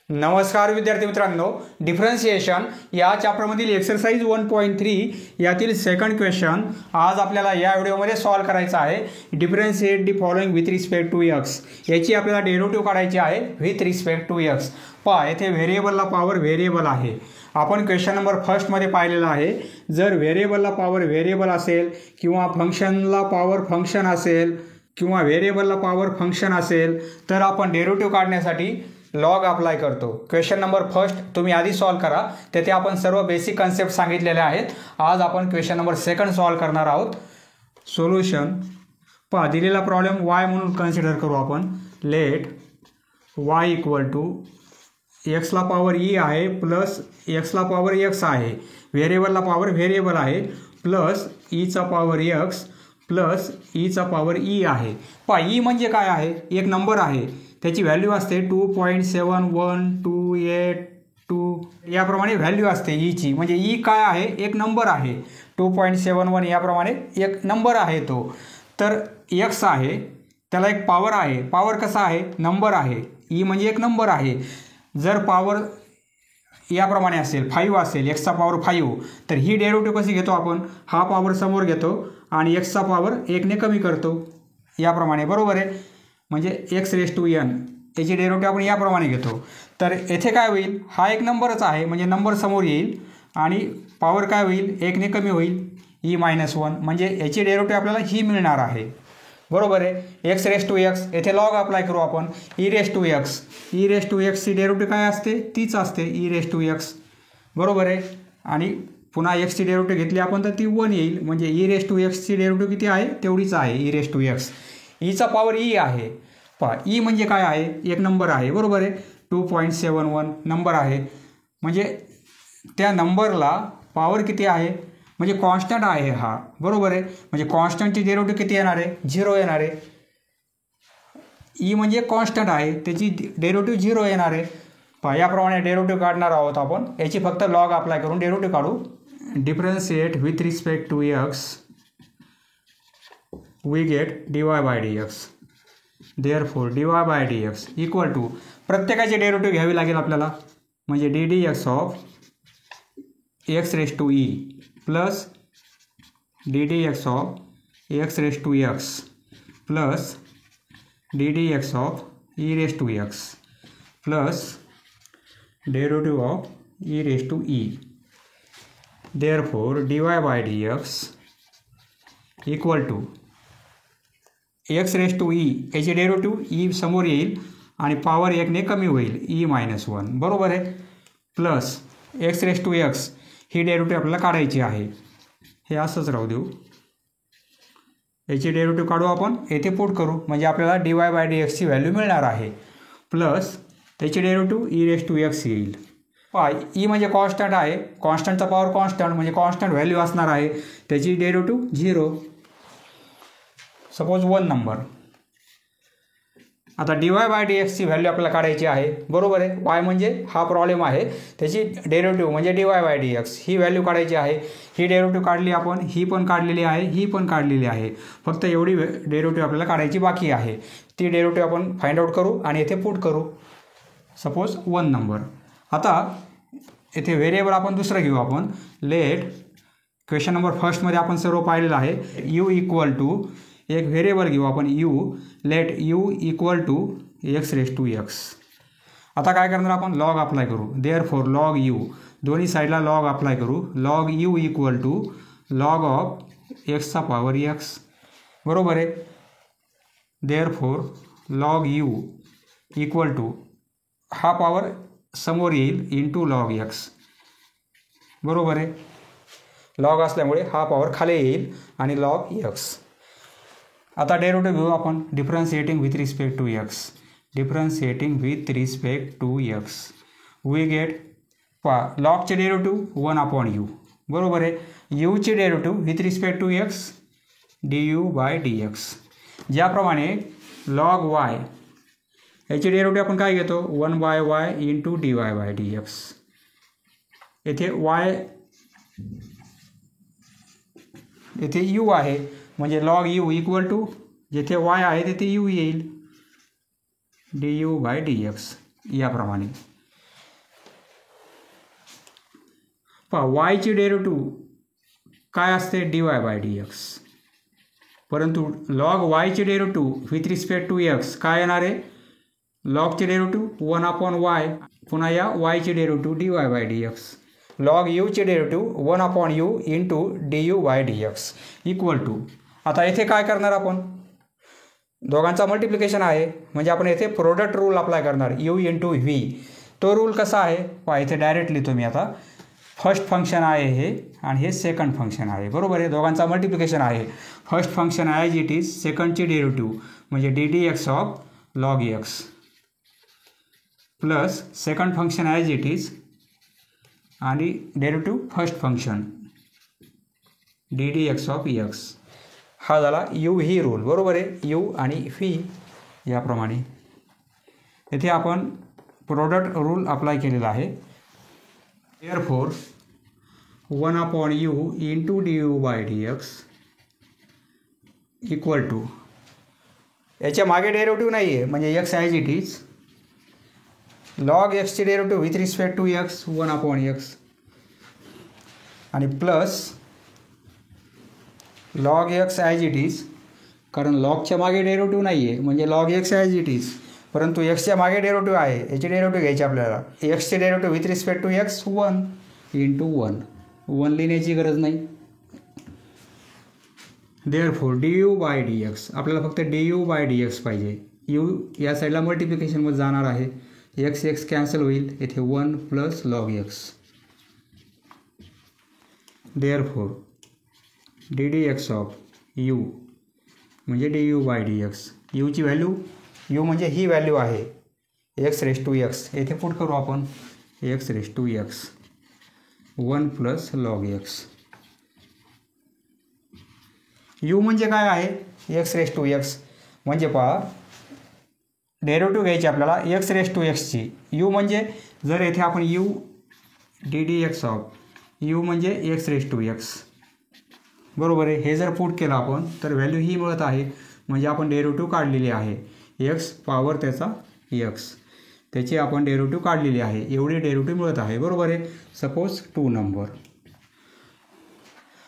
नमस्कार विद्यार्थी मित्रांनो, डिफरन्शिएशन या चॅप्टरमधील एक्सरसाइज 1.3 यातील सेकंड क्वेश्चन आज आपल्याला या व्हिडिओमध्ये सॉल्व्ह करायचा आहे. Differentiate the following with respect to x. याची आपल्याला डेरिव्हेटिव्ह काढायची आहे विथ रिस्पेक्ट टू एक्स. पहा, येथे व्हेरिएबलला पॉवर व्हेरिएबल आहे. आपण क्वेश्चन नंबर फर्स्टमध्ये पाहिलेला आहे. जर व्हेरिएबलला पॉवर व्हेरिएबल असेल किंवा फंक्शनला पॉवर फंक्शन असेल किंवा व्हेरिएबलला पॉवर फंक्शन असेल तर आपण डेरिव्हेटिव्ह काढण्यासाठी लॉग अप्लाय करतो. क्वेश्चन नंबर फर्स्ट तुम्ही आधी सॉल्व करा, तेथे आपण सर्व बेसिक कन्सेप्ट सांगितलेले आहेत. आज आपण क्वेश्चन नंबर सेकंड सॉल्व करणार आहोत. सोल्युशन पहा, दिलेला प्रॉब्लेम वाय म्हणून कन्सिडर करू आपण. लेट वाय इक्वल टू एक्सला पॉवर ई आहे प्लस एक्सला पॉवर एक्स आहे, व्हेरिएबलला पॉवर व्हेरिएबल आहे, प्लस ईचा पॉवर एक्स प्लस ईचा पॉवर ई आहे. पहा, ई म्हणजे काय आहे? एक नंबर आहे, त्याची व्हॅल्यू असते 2.7128 याप्रमाणे व्हॅल्यू असते ईची. म्हणजे ई काय आहे? एक नंबर आहे. 2.71 याप्रमाणे एक नंबर आहे तो. तर एक्स आहे, त्याला एक पॉवर आहे. पॉवर कसा आहे? नंबर आहे. ई म्हणजे एक नंबर आहे. जर पॉवर याप्रमाणे असेल 5 असेल, एक्सचा पॉवर 5, तर ही डेरिव्हेटिव्ह कशी घेतो आपण? हा पॉवर समोर घेतो आणि एक्सचा पॉवर 1ने कमी करतो याप्रमाणे, बरोबर आहे. म्हणजे एक्स रेस टू एन याची डेरिव्हेटिव्ह आपण याप्रमाणे घेतो. तर येथे काय होईल? हा एक नंबरच आहे, म्हणजे नंबर समोर येईल आणि पॉवर काय होईल? 1ने कमी होईल, e-1. म्हणजे याची डेरिव्हेटिव्ह आपल्याला ही मिळणार आहे, बरोबर आहे. एक्स रेस टू एक्स, येथे लॉग अप्लाय करू आपण. E raise to x, e raise to एक्सची डेरिव्हेटिव्ह काय असते? तीच असते, ई रेस टू एक्स, बरोबर आहे. आणि पुन्हा एक्सची डेरिव्हेटिव्ह घेतली आपण तर ती 1 येईल. म्हणजे ई रेस टू एक्सची डेरिव्हेटिव्ह किती आहे? तेवढीच आहे, ई रेस टू एक्स. ईचा पॉवर ई आहे. पहा, ई म्हणजे काय आहे? एक नंबर आहे, बरोबर आहे. 2.71 नंबर आहे. म्हणजे त्या नंबरला पॉवर किती आहे? म्हणजे कॉन्स्टंट आहे हा, बरोबर आहे. म्हणजे कॉन्स्टंटची डेरिव्हेटिव्ह किती येणार आहे? 0 येणार आहे. ई म्हणजे कॉन्स्टंट आहे, त्याची डेरिव्हेटिव्ह 0 येणार आहे. पहा, याप्रमाणे डेरिव्हेटिव्ह काढणार आहोत आपण. याची फक्त लॉग अप्लाय करून डेरिव्हेटिव्ह काढू. Differentiate with respect to X we get dy by dx. therefore dy by dx equal to प्रत्येकाची डेरिव्हेटिव्ह घ्यावी लागेल आपल्याला. म्हणजे ddx of x raise to E plus ddx of x raise to x plus ddx of e raise to x plus derivative of e raise to e. therefore dy by dx equal to X raise to E याची derivative E समोर येईल आणि power 1ने कमी होईल, e-1, बरोबर आहे. Plus X raise to x ही डेरिव्हेटिव्ह आपल्याला काढायची आहे. हे असंच राहू देऊ. याची डेरिव्हेटिव्ह काढू आपण, येथे पुट करू. म्हणजे आपल्याला dy बाय dxची व्हॅल्यू मिळणार आहे. प्लस त्याची derivative E raise to X येईल. पहा, ई म्हणजे कॉन्स्टंट आहे, कॉन्स्टंटचा पॉवर कॉन्स्टंट म्हणजे कॉन्स्टंट व्हॅल्यू असणार आहे. त्याची डेरिव्हेटिव्ह 0, सपोज 1 नंबर. आता dy बाय dxची व्हॅल्यू आपल्याला काढायची आहे, बरोबर आहे. y म्हणजे हा प्रॉब्लेम आहे, त्याची डेरिव्हेटिव्ह म्हणजे dy बाय dx ही व्हॅल्यू काढायची आहे. ही डेरिव्हेटिव्ह काढली आपण, ही पण काढलेली आहे, ही पण काढलेली आहे. फक्त एवढी डेरिव्हेटिव्ह आपल्याला काढायची बाकी आहे. ती डेरिव्हेटिव्ह आपण फाइंड आउट करू आणि येथे पुट करू. सपोज 1 नंबर. आता येथे व्हेरिएबल आपण दुसरं घेऊ आपण. लेट क्वेश्चन नंबर फर्स्टमध्ये आपण सर्व पाहिलेलं आहे. यू इक्वल टू एक व्हेरिएबल घेऊ आपण U. Let U equal to X raise to x. आता काय करणार आपण? लॉग अप्लाय करू. देअरफॉर लॉग यू, दोन्ही साईडला लॉग अप्लाय करू. Log you equal to log of एक्सचा पॉवर एक्स, बरोबर आहे. Therefore log you equal to हा पॉवर समोर येईल इंटू लॉग एक्स, बरोबर आहे. लॉग असल्यामुळे हा पॉवर खाली येईल आणि लॉग एक्स. आता डेरिव्हेटिव्ह घेऊ आपण. Differentiating with respect to x, differentiating with respect to x we get. पहा, लॉगचे डेरिव्हेटिव्ह 1/u, बरोबर आहे. यूची derivative with respect to x du by dx. ज्याप्रमाणे लॉग y याची डेरिव्हेटिव्ह आपण काय घेतो? 1/y into dy by dx. येथे y येथे u आहे, म्हणजे लॉग यू इक्वल टू जेथे y आहे तेथे u येईल du बाय dx याप्रमाणे. पहा वायची डेरिव्हेटिव्ह काय असते dy/dx, परंतु लॉग वायची derivative with respect to x काय येणार आहे, लॉगची डेरिव्हेटिव्ह 1/y, पुन्हा या वायची डेरिव्हेटिव्ह dy/dx, लॉग यूची derivative 1/u into du/dx equal to, आता येथे काय करणार आपण, दोघांचा मल्टिप्लिकेशन आहे म्हणजे आपण येथे प्रोडक्ट रूल अप्लाय करणार u इंटू व्ही. तो रूल कसा आहे पहा, इथे डायरेक्ट लिहितो मी आता. फर्स्ट फंक्शन आहे हे आणि हे सेकंड फंक्शन आहे, बरोबर आहे, दोघांचा मल्टिप्लिकेशन आहे. First function as it is, सेकंडची डेरिव्हेटिव्ह म्हणजे ddx of log x plus second function as it is आणि derivative first function ddx of x. हा झाला यू व्ही रूल, बरोबर आहे, यू आणि व्ही याप्रमाणे. येथे आपण प्रोडक्ट रूल अप्लाय केलेला आहे. therefore 1/u into du/dx equal to, याच्या मागे डेरिव्हेटिव्ह नाही आहे म्हणजे x as it is, log एक्सची derivative with respect to x 1/x आणि plus log x as it is, कारण लॉगच्या मागे डेरिव्हेटिव्ह नाही आहे म्हणजे log x as it is, परंतु एक्सच्या मागे डेरिव्हेटिव्ह आहे, याची डेरिव्हेटिव्ह घ्यायची आपल्याला. एक्सचे derivative with respect to x 1 into 1 लिहिण्याची गरज नाही. देअरफॉर du/dx, आपल्याला फक्त du/dx पाहिजे. यू या साईडला मल्टिप्लिकेशनमध्ये जाणार आहे, एक्स कॅन्सल होईल, येथे 1 plus log x. Therefore ddx of u म्हणजे du/dx, यूची व्हॅल्यू, यू म्हणजे ही व्हॅल्यू आहे x⁻x, येथे पुट करू आपण x⁻x 1 plus log x. You म्हणजे काय आहे x⁻x, म्हणजे पहा डेरिव्हेटिव्ह घ्यायची आपल्याला x⁻xची. यू म्हणजे जर येथे आपण यू ddx ऑफ यू म्हणजे x⁻x, बरोबर आहे, हे जर पुट केलं आपण तर व्हॅल्यू ही मिळत आहे म्हणजे आपण डेरिव्हेटिव्ह काढलेली आहे. एक्स पॉवर त्याचा एक्स, त्याची आपण डेरिव्हेटिव्ह काढलेली आहे, एवढी डेरिव्हेटिव्ह मिळत आहे, बरोबर आहे. Suppose 2 number.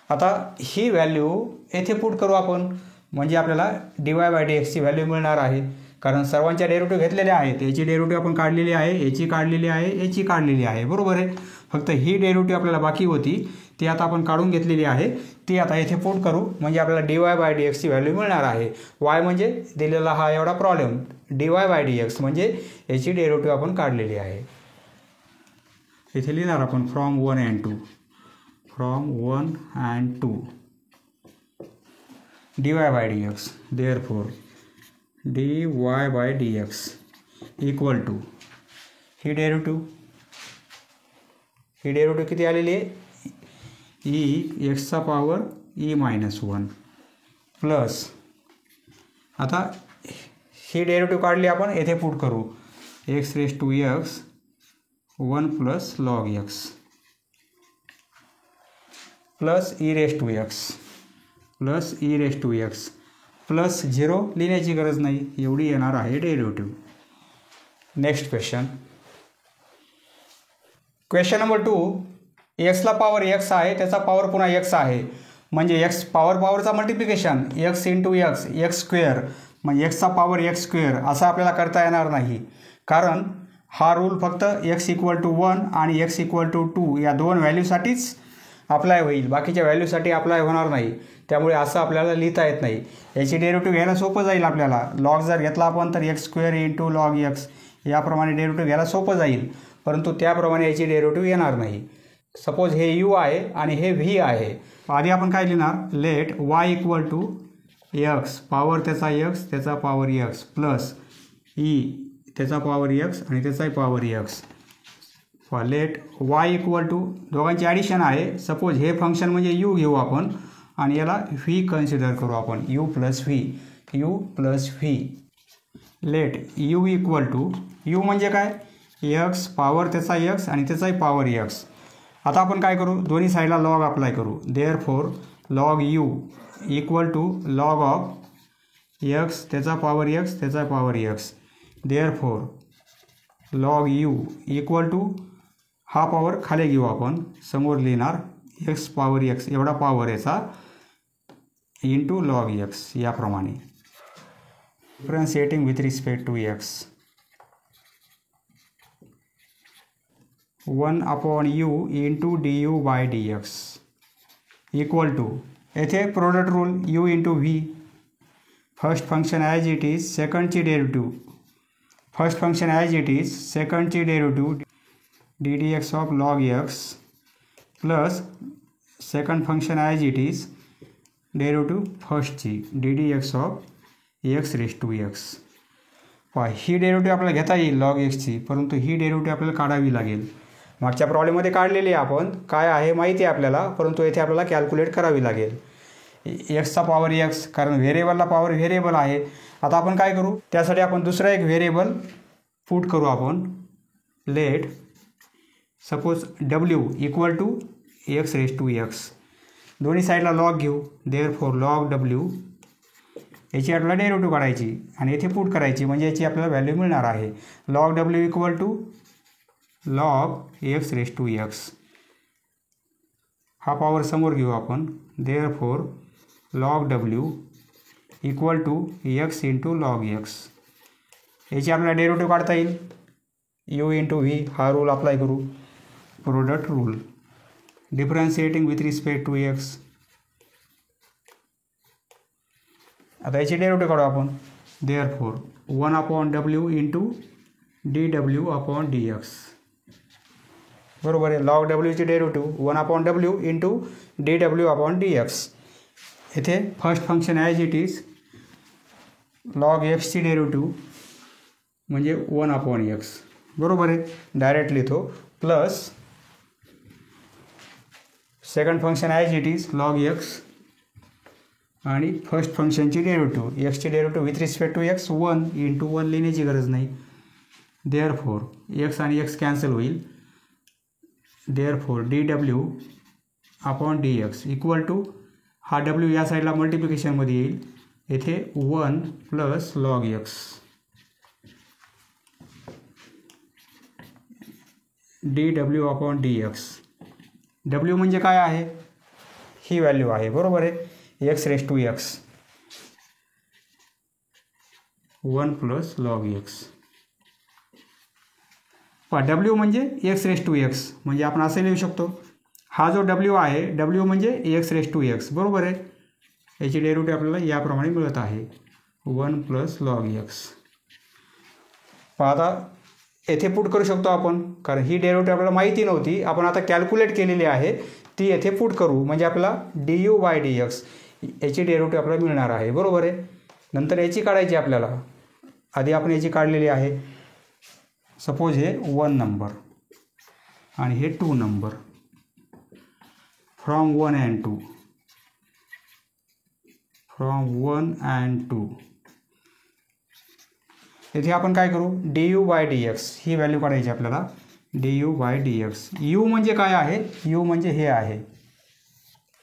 आता ही व्हॅल्यू येथे पुट करू आपण म्हणजे आपल्याला dy/dxची व्हॅल्यू मिळणार आहे, कारण सर्वांच्या डेरिव्हेटिव्ह घेतलेल्या आहेत. याची डेरिव्हेटिव्ह आपण काढलेली आहे, याची काढलेली आहे, याची काढलेली आहे, बरोबर आहे. फक्त ही डेरिव्हेटिव्ह आपल्याला बाकी होती ती आता आपण काढून घेतलेली आहे, ती आता येथे पुट करू म्हणजे आपल्याला dy/dxची व्हॅल्यू मिळणार आहे. y म्हणजे दिलेला हा एवढा प्रॉब्लेम, dy/dx म्हणजे याची डेरिव्हेटिव्ह आपण काढलेली आहे. इथे लिहिणार आपण from 1 and 2 dy/dx. Therefore dy/dx equal to, ही डेरिव्हेटिव्ह किती आलेली आहे, एक्सचा पॉवर e-1 प्लस, आता ही डेरिव्हेटिव्ह काढली आपण, येथे पुट करू x⁻x 1 plus log x plus e⁻x plus 0 लिहिण्याची गरज नाही, एवढी येणार आहे डेरिव्हेटिव्ह. Next question number 2. एक्सला पॉवर एक्स आहे, त्याचा पॉवर पुन्हा एक्स आहे म्हणजे एक्स पॉवरचा multiplication x into x square म्हणजे एक्सचा पॉवर एक्स स्क्वेअर असं आपल्याला करता येणार नाही, कारण हा रूल फक्त x=1 आणि x=2 या दोन व्हॅल्यूसाठीच अप्लाय होईल, बाकीच्या व्हॅल्यूसाठी अप्लाय होणार नाही. त्यामुळे असं आपल्याला लिहिता येत नाही. याची डेरिव्हेटिव्ह घ्यायला सोपं जाईल आपल्याला. लॉग जर घेतला आपण तर x² इंटू लॉग एक्स याप्रमाणे डेरिव्हेटिव्ह घ्यायला सोपं जाईल, परंतु त्याप्रमाणे याची डेरिव्हेटिव्ह येणार नाही. सपोज हे यू आहे आणि हे व्ही आहे. आधी आपण काय लिहिणार, लेट y=x पॉवर त्याचा x त्याचा पॉवर x प्लस ई त्याचा पॉवर x आणि त्याचाही पॉवर x. लेट y दोघांची ॲडिशन आहे. सपोज हे फंक्शन म्हणजे यू घेऊ आपण आणि याला व्ही कन्सिडर करू आपण, you plus V. Let you म्हणजे काय, x पॉवर त्याचा x आणि त्याचाही पॉवर x. आता आपण काय करू, दोन्ही साईडला लॉग अप्लाय करू. Therefore log you equal to log of x त्याचा पॉवर x त्याचा power x. Therefore log you equal to हा पॉवर खाली घेऊ आपण, समोर लिहिणार एक्स पॉवर एक्स एवढा पॉवर याचा इंटू लॉग एक्स याप्रमाणे. Differentiating with respect to x 1/u into du by dx equal to, येथे product rule u into v, first function as it is, सेकंडची derivative, first function as it is, सेकंडची derivative ddx of log x plus second function as it is, derivative फर्स्टची ddx of x raise to x. ही derivative आपल्याला घेता येईल log एक्सची, परंतु ही derivative आपल्याला काढावी लागेल. मागच्या प्रॉब्लेममध्ये काढलेली आहे आपण, काय आहे माहिती आहे आपल्याला, परंतु येथे आपल्याला कॅल्क्युलेट करावी लागेल. एक्सचा पॉवर एक्स, कारण व्हेरिएबलला पॉवर व्हेरिएबल आहे. आता आपण काय करू, त्यासाठी आपण दुसरा एक व्हेरिएबल पुट करू आपण. Let suppose W equal to X raise to x, दोन्ही साईडला लॉग घेऊ. देअरफॉर लॉग डब्ल्यू, याची आपल्याला डेरिव्हेटिव्ह काढायची आणि येथे पुट करायची, म्हणजे याची आपल्याला व्हॅल्यू मिळणार आहे. Log W equal to log x raise to x, हा पॉवर समोर घेऊ आपण. Therefore log W equal to x into log x, याची आपल्याला डेरिव्हेटिव्ह काढता येईल. यू इंटू व्ही हा रूल अप्लाय करू, product rule, differentiating with respect to x. आता याची डेरिव्हेटिव्ह काढू आपण. Therefore 1/w into dw upon dx, बरोबर आहे. लॉग डब्ल्यूची derivative 1/w into dw upon dx. येथे first function as it is, log एक्सची डेरिव्हेटिव्ह म्हणजे 1/x, बरोबर आहे, डायरेक्ट लिहितो. Plus second function as it is log x आणि फर्स्ट फंक्शनची डेरिव्हेटिव्ह, एक्सची derivative with respect to x 1 into 1 लिहिण्याची गरज नाही. देअरफॉर एक्स आणि एक्स कॅन्सल होईल. Therefore dw upon dx equal to, हा डब्ल्यू या साईडला मल्टिप्लिकेशनमध्ये येईल, येथे 1 plus log x dw upon dx. डब्ल्यू म्हणजे काय आहे, ही व्हॅल्यू आहे, बरोबर आहे, x raise to x 1 plus log X. W म्हणजे एक्स रेस टू एक्स, म्हणजे आपण असे लिहू शकतो, हा जो डब्ल्यू आहे, डब्ल्यू म्हणजे एक्स रेस टू एक्स, बरोबर आहे. याची डेरिव्हेटिव्ह आपल्याला याप्रमाणे मिळत आहे 1 प्लस लॉग एक्स. आता येथे पुट करू शकतो आपण, कारण ही डेरिव्हेटिव्ह आपल्याला माहिती नव्हती, आपण आता कॅल्क्युलेट केलेली आहे, ती येथे पुट करू, म्हणजे आपल्याला du बाय dx याची डेरिव्हेटिव्ह आपल्याला मिळणार आहे, बरोबर आहे. नंतर याची काढायची आपल्याला, आधी आपण याची काढलेली आहे. सपोज हे 1 नंबर आणि हे 2 number, from 1 and 2, from 1 and 2. येथे आपण काय करू, du बाय dx ही व्हॅल्यू काढायची आपल्याला. du बाय dx, u म्हणजे काय आहे, u म्हणजे हे आहे,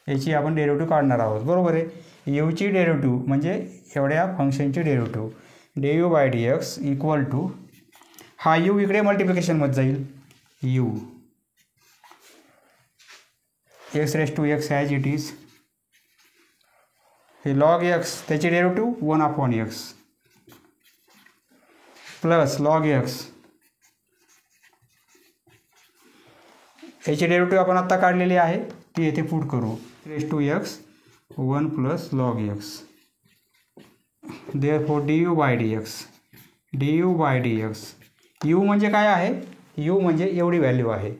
याची आपण डेरिव्हेटिव्ह काढणार आहोत, बरोबर आहे. यूची डेरिव्हेटिव्ह म्हणजे एवढ्या फंक्शनची derivative, du by dx equal to, हा यू इकडे मल्टिप्लिकेशनमध्ये जाईल, U X raise to X as it is, हे लॉग एक्स त्याची derivative 1/x plus log x, याची डेरिव्हेटिव्ह आपण आत्ता काढलेली आहे, ती येथे पुट करू. Raise to x 1 plus log x. Therefore du by dx, du by dx, u म्हणजे काय आहे, u म्हणजे एवढी व्हॅल्यू आहे,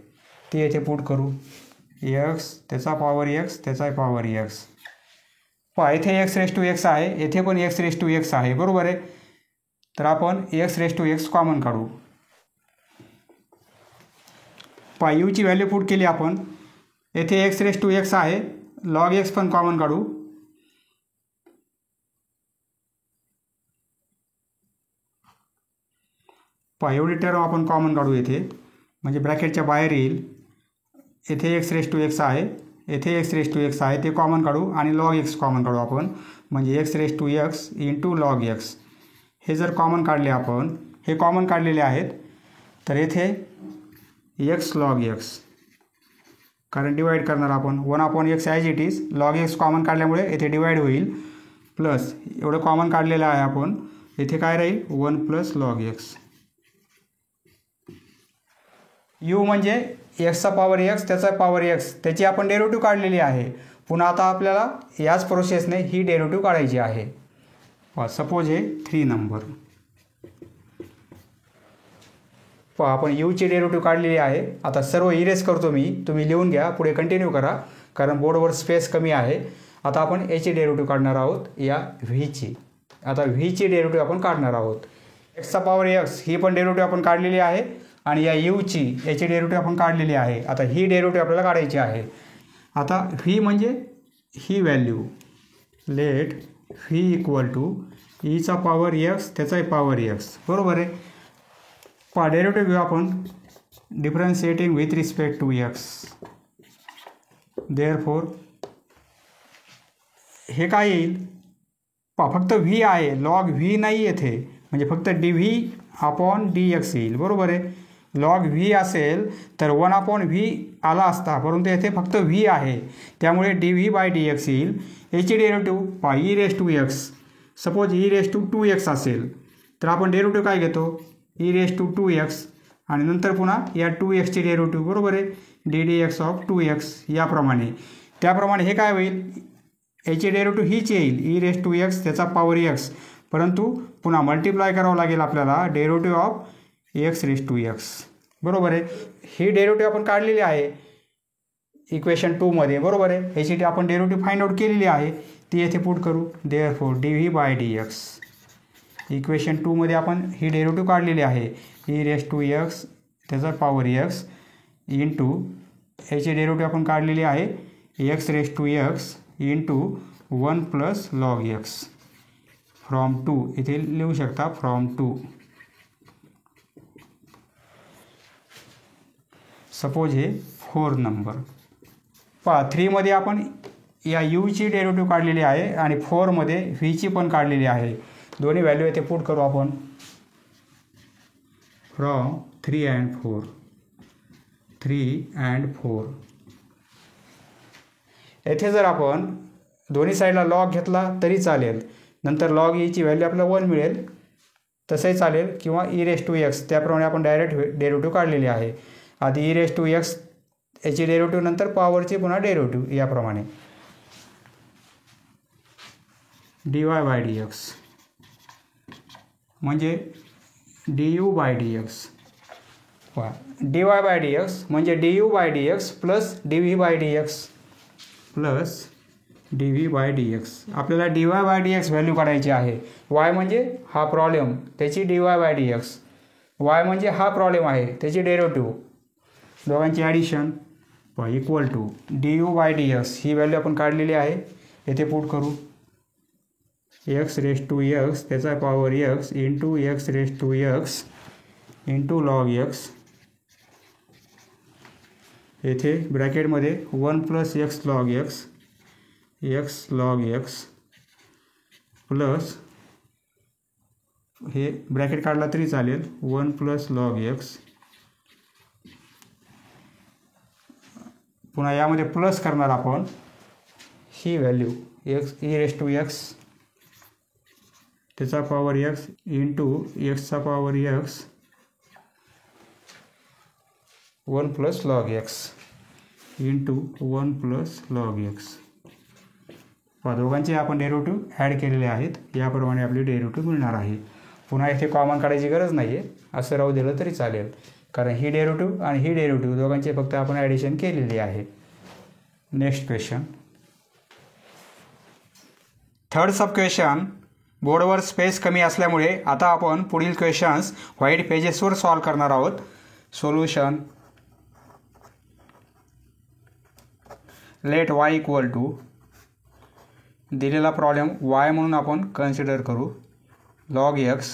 ती येथे पुट करू. एक्स त्याचा पॉवर एक्स, त्याचा पॉवर एक्स. इथे एक्स रेस टू एक्स आहे, येथे पण एक्स रेस टू एक्स आहे, बरोबर आहे. तर आपण x raise to x common काढू. यूची व्हॅल्यू पुट केली आपण, येथे एक्स रेस टू एक्स आहे, लॉग एक्स पण कॉमन काढू. एवढी टर्म आपण कॉमन काढू येथे, म्हणजे ब्रॅकेटच्या बाहेर येईल. येथे एक्स रेस टू एक्स आहे, येथे एक्स रेस टू एक्स आहे, ते कॉमन काढू आणि लॉग एक्स कॉमन काढू आपण, म्हणजे x raise to x into log x. हे जर कॉमन काढले आपण, हे कॉमन काढलेले आहेत, तर येथे एक्स लॉग एक्स, कारण डिवाईड करणार आपण 1/x as it is, log x common काढल्यामुळे येथे डिवाईड होईल, प्लस एवढं कॉमन काढलेलं आहे आपण, येथे काय राहील 1 प्लस लॉग एक्स. यू म्हणजे एक्सचा पॉवर एक्स त्याचा पॉवर एक्स, त्याची आपण डेरिव्हेटिव्ह काढलेली आहे. पुन्हा आता आपल्याला याच प्रोसेसने ही डेरिव्हेटिव्ह काढायची आहे. सपोज हे 3 नंबर. आपण यूची डेरिव्हेटिव्ह काढलेली आहे. आता सर्व इरेज करतो मी, तुम्ही लिहून घ्या, पुढे कंटिन्यू करा, कारण बोर्डवर स्पेस कमी आहे. आता आपण याची डेरिव्हेटिव्ह काढणार आहोत, या व्हीची. आता व्हीची डेरिव्हेटिव्ह आपण काढणार आहोत. एक्सचा पॉवर एक्स ही पण डेरिव्हेटिव्ह आपण काढलेली आहे, आणि या यूची याची डेरिव्हेटिव्ह आपण काढलेली आहे. आता ही डेरिव्हेटिव्ह आपल्याला काढायची आहे. आता व्ही म्हणजे ही value, let v equal to ईचा पॉवर एक्स त्याचाही पॉवर एक्स, बरोबर आहे. डेरिव्हेटिव्ह घेऊ आपण differentiating with respect to x. Therefore हे काय येईल, फक्त व्ही आहे, लॉग व्ही नाही येथे, म्हणजे फक्त D V upon d x येईल, बरोबर आहे. लॉग व्ही असेल तर 1/v आला असता, परंतु येथे फक्त व्ही आहे, त्यामुळे d V by D x येईल. याची derivative E raise to x, suppose e raise to 2x असेल तर आपण डेरिव्हेटिव्ह काय घेतो, ई रेस टू 2x, आणि नंतर पुन्हा या 2xची डेरिव्हेटिव्ह, बरोबर आहे, D D x of 2x याप्रमाणे. त्याप्रमाणे हे काय होईल, याची डेरिव्हेटिव्ह हीच येईल, ई रेस टू एक्स त्याचा पॉवर एक्स, परंतु पुन्हा मल्टिप्लाय करावं लागेल आपल्याला derivative of x raise to x, बरोबर आहे. ही डेरिव्हेटिव्ह आपण काढलेली आहे इक्वेशन 2 मध्ये, बरोबर आहे. याची आपण डेरिव्हेटिव्ह फाइंड आउट केलेली आहे, ती येथे पुट करू. Therefore D V by D x, equation 2 मध्ये आपण ही डेरिव्हेटिव्ह काढलेली आहे, ई रेस टू एक्स त्याचा पॉवर एक्स इंटू याची डेरिव्हेटिव्ह आपण काढलेली आहे x raise to x into 1 plus log x from 2, इथे लिहू शकता फ्रॉम 2. सपोज हे 4 नंबर. 3 मध्ये आपण या यूची डेरिव्हेटिव्ह काढलेली आहे, आणि 4 मध्ये व्हीची पण काढलेली आहे. दोन्ही व्हॅल्यू येथे पुट करू आपण फ्रॉम 3 and 4, 3 and 4. येथे जर आपण दोन्ही साईडला लॉग घेतला तरी चालेल, नंतर लॉग ईची व्हॅल्यू आपल्याला 1 मिळेल, तसंही चालेल, किंवा ई रेस टू एक्स, त्याप्रमाणे आपण डायरेक्ट डेरिव्हेटिव्ह काढलेली आहे. आधी ई रेस टू एक्स याची डेरिव्हेटिव्ह, नंतर पॉवरची पुन्हा डेरिव्हेटिव्ह, याप्रमाणे. D y by D x म्हणजे d u by D x. D y by D x म्हणजे d u by D x plus d V by D x plus d V by D x. आपल्याला d y by D x value काढायची आहे. Y म्हणजे हा problem, त्याची d y by D x. Y म्हणजे हा problem आहे, त्याची डेरिव्हेटिव्ह, दोघांची addition equal to d u by D x. ही व्हॅल्यू आपण काढलेली आहे, येथे पुट करू. एक्स रेस टू एक्स त्याचा power x into x raise to x into log x. येथे ब्रॅकेटमध्ये 1 plus x log x, x log x plus हे ब्रॅकेट काढला तरी चालेल 1 प्लस लॉग एक्स. पुन्हा यामध्ये प्लस करणार आपण ही value x e raise to x त्याचा पॉवर एक्स इंटू एक्सचा power x 1 plus log x into 1 plus log x. दोघांचे आपण डेरिव्हेटिव्ह ॲड केलेले आहेत, याप्रमाणे आपली डेरिव्हेटिव्ह मिळणार आहे. पुन्हा इथे कॉमन काढायची गरज नाही आहे, असं राहू दिलं तरी चालेल, कारण ही डेरिव्हेटिव्ह आणि ही डेरिव्हेटिव्ह दोघांचे फक्त आपण ॲडिशन केलेली आहे. नेक्स्ट क्वेश्चन, थर्ड सब क्वेश्चन. बोर्डवर स्पेस कमी असल्यामुळे आता आपण पुढील क्वेश्चन्स व्हाईट पेजेसवर सॉल्व करणार आहोत. Solution, let y equal to, दिलेला प्रॉब्लेम वाय म्हणून आपण कन्सिडर करू, लॉग एक्स.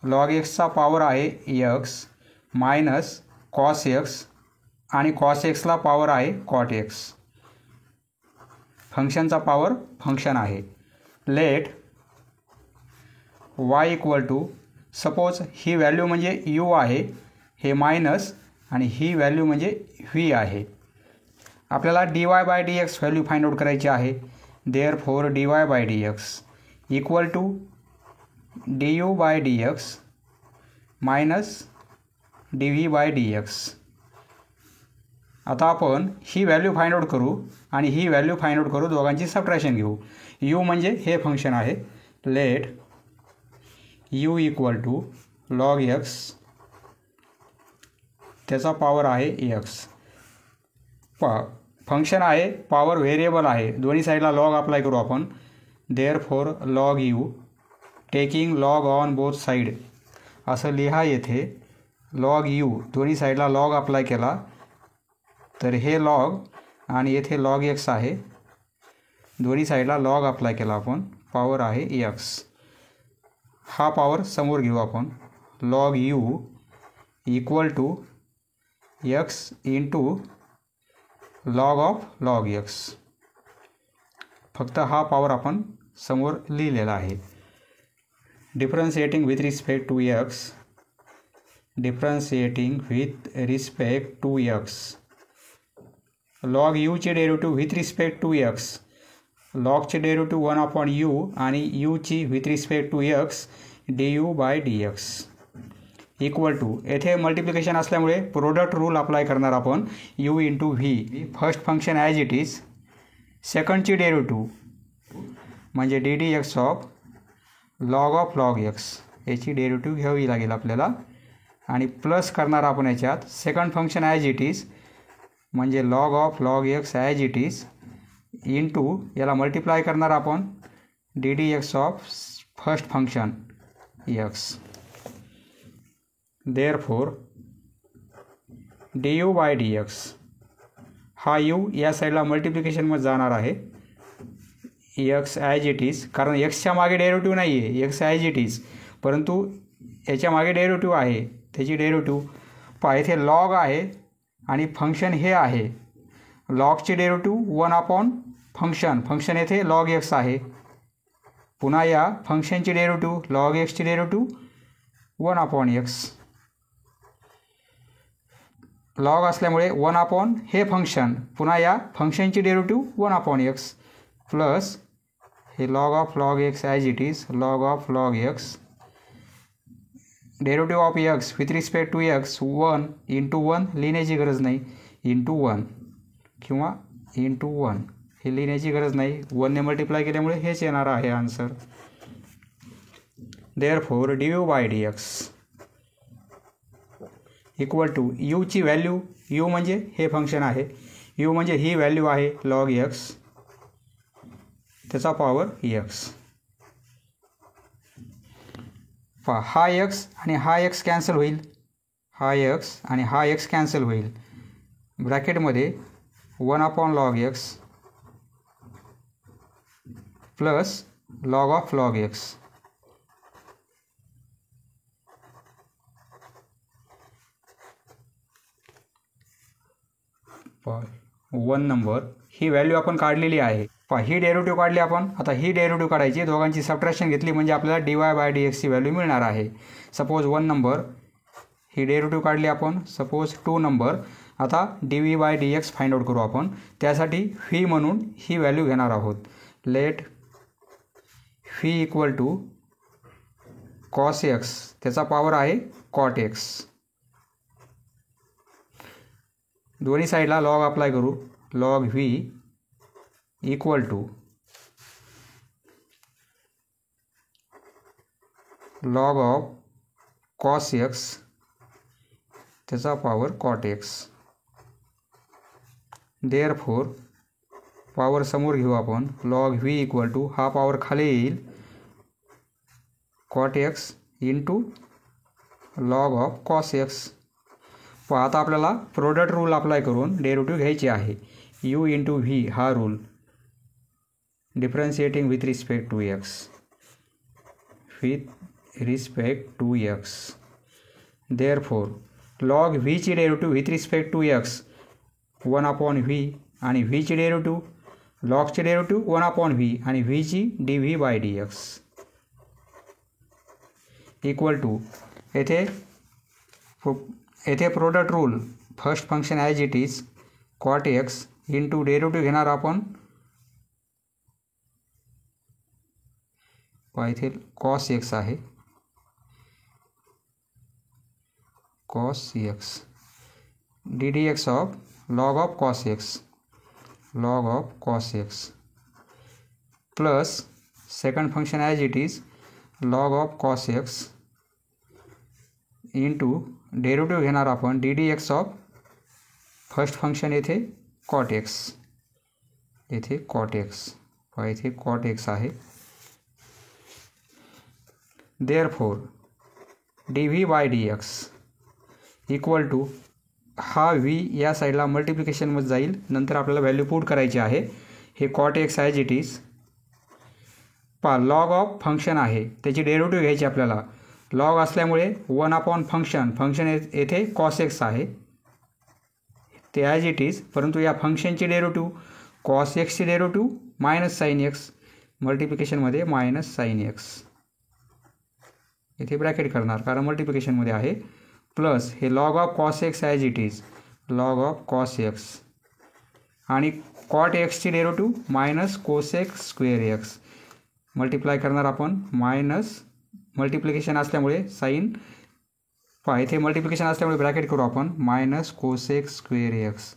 लॉग एक्सचा पॉवर आहे एक्स मायनस कॉस एक्स, आणि कॉस एक्सला पॉवर आहे कॉट एक्स. फंक्शनचा पॉवर फंक्शन आहे. Let y equal to, suppose ही व्हॅल्यू म्हणजे यू आहे, हे मायनस आणि ही व्हॅल्यू म्हणजे व्ही आहे. आपल्याला dy/dx व्हॅल्यू फाइंड आउट करायची आहे. Therefore dy/dx equal to du/dx minus dv/dx. आता आपण ही व्हॅल्यू फाइंड आउट करू आणि ही व्हॅल्यू फाइंड आउट करू, दोघांची सबट्रॅक्शन घेऊ. u म्हणजे हे फंक्शन आहे. Let u equal to log x त्याचा पॉवर आहे x. फंक्शन आहे, पॉवर व्हेरिएबल आहे, दोन्ही साईडला लॉग अप्लाय करू आपण. Therefore log u taking log on both side असं लिहा. येथे लॉग u दोन्ही साईडला लॉग अप्लाय केला तर हे लॉग आणि येथे लॉग x आहे. दोन्ही साईडला लॉग अप्लाय केला आपण, पॉवर आहे x. हा पॉवर समोर घेऊ आपण. Log u equal to x into log of log x. फक्त हा पॉवर आपण समोर लिहिलेला आहे. Differentiating with respect to x, differentiating with respect to x. Log u चे derivative with respect to x, लॉगचे डेरिव्हेटिव्ह 1/u आणि u ची with respect to x du/dx equal to, येथे मल्टिप्लिकेशन असल्यामुळे प्रोडक्ट रूल अप्लाय करणार आपण. u into v first function as it is, सेकंडची derivative म्हणजे ddx ऑफ लॉग x याची डेरिव्हेटिव्ह घ्यावी लागेल आपल्याला. आणि प्लस करणार आपण याच्यात second function as it is म्हणजे log x as it is into याला मल्टिप्लाय करणार आपण ddx of first function x. Therefore du/dx हा u या साईडला मल्टिप्लिकेशनमध्ये जाणार आहे. x ॲज इट इज, कारण एक्सच्या मागे डेरिव्हेटिव्ह नाही आहे, x ॲज इट इज, परंतु याच्या मागे डेरिव्हेटिव्ह आहे. त्याची डेरिव्हेटिव्ह पहा, इथे लॉग आहे आणि फंक्शन हे आहे. लॉगची डेरिव्हेटिव्ह 1/ फंक्शन येथे लॉग x आहे. पुन्हा या फंक्शनची डेरिव्हेटिव्ह लॉग x ची डेरिव्हेटिव्ह 1/x. लॉग असल्यामुळे 1/ हे फंक्शन, पुन्हा या फंक्शनची डेरिव्हेटिव्ह 1/x प्लस हे log of log x as it is log of log x. Derivative of x with respect to x 1 into 1 लिहिण्याची गरज नाही, इंटू 1 किंवा इंटू 1 हे लिहिण्याची गरज नाही. 1ने मल्टिप्लाय केल्यामुळे हेच येणार आहे answer. Therefore du/dx equal to u ची व्हॅल्यू, u म्हणजे हे फंक्शन आहे, u म्हणजे ही व्हॅल्यू आहे लॉग x त्याचा पॉवर x. हा x आणि हा x कॅन्सल होईल, हा x आणि हा x कॅन्सल होईल. ब्रॅकेटमध्ये 1/log x plus log of log x. 1 number he value आपण काढलेली आहे. ही डेरिव्हेटिव्ह काढली आपण. आता ही डेरिव्हेटिव्ह काढायची, दोघांची सबट्रॅक्शन घेतली म्हणजे आपल्याला dy/dx ची व्हॅल्यू मिळणार आहे. सपोज 1 नंबर ही डेरिव्हेटिव्ह काढली आपण. Suppose 2 number. आता dv/dx फाइंड आउट करू आपण. त्यासाठी व्ही म्हणून ही व्हॅल्यू घेणार आहोत. Let v equal to cos x त्याचा पॉवर आहे कॉट x. दोन्ही साईडला लॉग अप्लाय करू. Log V equal to log of cos x त्याचा power cot x. Therefore power समोर घेऊ आपण. लॉग व्ही इक्वल टू हा पॉवर खाली येईल cot x into log of cos x. आता आपल्याला प्रोडक्ट रूल अप्लाय करून डेरिव्हेटिव्ह घ्यायची आहे. u इंटू व्ही हा rule, differentiating with respect to x with respect to x. Therefore log v ची derivative with respect to x 1/v आणि V ची derivative लॉगची derivative 1/v आणि व्ही ची dv/dx equal to, येथे येथे product rule first function as it is cot x into derivative घेणार आपण इथे कॉस एक्स आहे cos x d D x of log of cos x plus second function as it is log of cos x into derivative घेणार आपण D D x of first function येथे cot x येथे cot x आहे therefore D V by D x equal to हा v या साईडला मल्टिप्लिकेशनमध्ये जाईल नंतर आपल्याला व्हॅल्यू पुट करायची आहे हे cot x as it is log of function आहे त्याची डेरिव्हेटिव्ह घ्यायची आपल्याला लॉग असल्यामुळे 1 फंक्शन येथे कॉस एक्स आहे ते ॲज इट इज परंतु या फंक्शनची डेरिव्हेटिव्ह कॉस एक्सची डेरिव्हेटिव्ह मायनस साईन एक्स मल्टिप्लिकेशनमध्ये मायनस साईन एक्स इथे ब्रॅकेट करणार कारण मल्टिप्लिकेशनमध्ये आहे प्लस हे log of cos x as it is log of cos x आणि कॉट एक्सची derivative minus cosec square x multiply करणार आपण मायनस मल्टिप्लिकेशन असल्यामुळे साईन इथे मल्टिप्लिकेशन असल्यामुळे ब्रॅकेट करू आपण minus cosec square x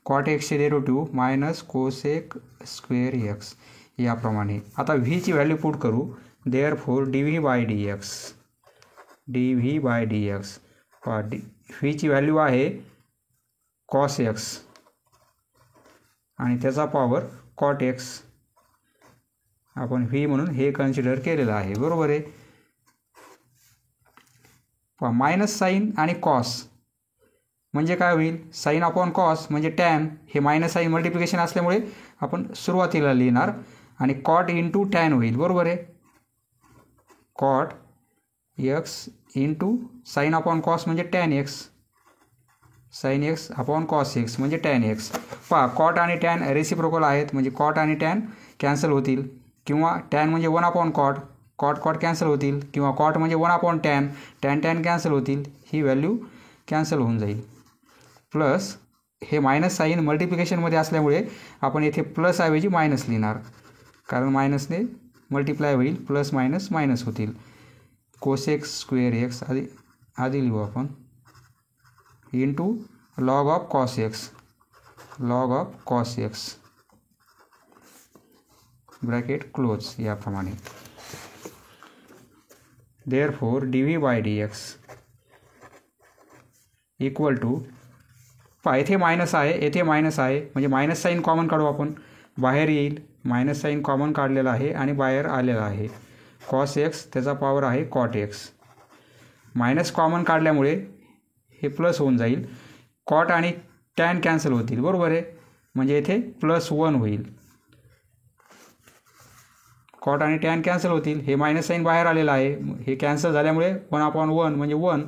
cot एक्सची derivative minus cosec square x याप्रमाणे आता व्हीची व्हॅल्यू पुट करू therefore D V by D x व्हीची व्हॅल्यू आहे कॉस एक्स आणि त्याचा पॉवर कॉट एक्स आपण व्ही म्हणून हे कन्सिडर केलेलं आहे बरोबर आहे मायनस साईन आणि कॉस म्हणजे काय होईल साईन अपॉन कॉस म्हणजे टॅन हे मायनस साईन मल्टिप्लिकेशन असल्यामुळे आपण सुरुवातीला लिहिणार आणि कॉट इंटू टॅन होईल बरोबर आहे cot x into sine upon cos म्हणजे tan x sine x upon cos x म्हणजे टॅन एक्स कॉट आणि टॅन रेसिप्रोकल आहेत म्हणजे कॉट आणि टॅन कॅन्सल होतील किंवा टॅन म्हणजे 1 कॉट कॅन्सल होतील किंवा कॉट म्हणजे 1 टॅन कॅन्सल होतील ही व्हॅल्यू कॅन्सल होऊन जाईल प्लस हे मायनस साईन मल्टिप्लिकेशनमध्ये असल्यामुळे आपण येथे प्लस ऐवजी मायनस लिहिणार कारण मायनसने मल्टिप्लाय होईल प्लस मायनस होतील कोसेक स्क्वेअर एक्स आधी लिहू आपण into log of cos x bracket close याप्रमाणे therefore D V by D x equal to येथे मायनस आहे येथे मायनस आहे म्हणजे मायनस साईन कॉमन काढू आपण बाहेर येईल मायनस साईन कॉमन काढलेला आहे आणि बाहेर आलेला आहे कॉस एक्स त्याचा पॉवर आहे कॉट एक्स मायनस कॉमन काढल्यामुळे हे प्लस होऊन जाईल कॉट आणि टॅन कॅन्सल होतील बरोबर आहे म्हणजे येथे +1 होईल कॉट आणि टॅन कॅन्सल होतील हे मायनस साईन बाहेर आलेलं आहे हे कॅन्सल झाल्यामुळे 1/1 म्हणजे 1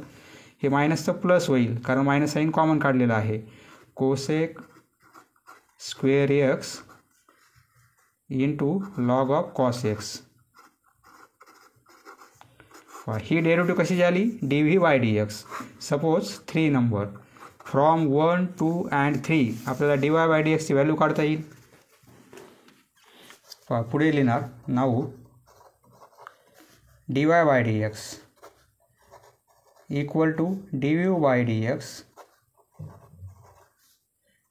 हे मायनसचं प्लस होईल कारण मायनस साईन कॉमन काढलेलं आहे cosec square x into log of cos x ही डेरिव्हेटिव्ह कशी झाली d V by D x suppose 3 number from 1, 2 and 3 आपल्याला डी वाय बाय डी एक्सची व्हॅल्यू काढता येईल पुढे लिहिणार now d y by D x equal to d V by D x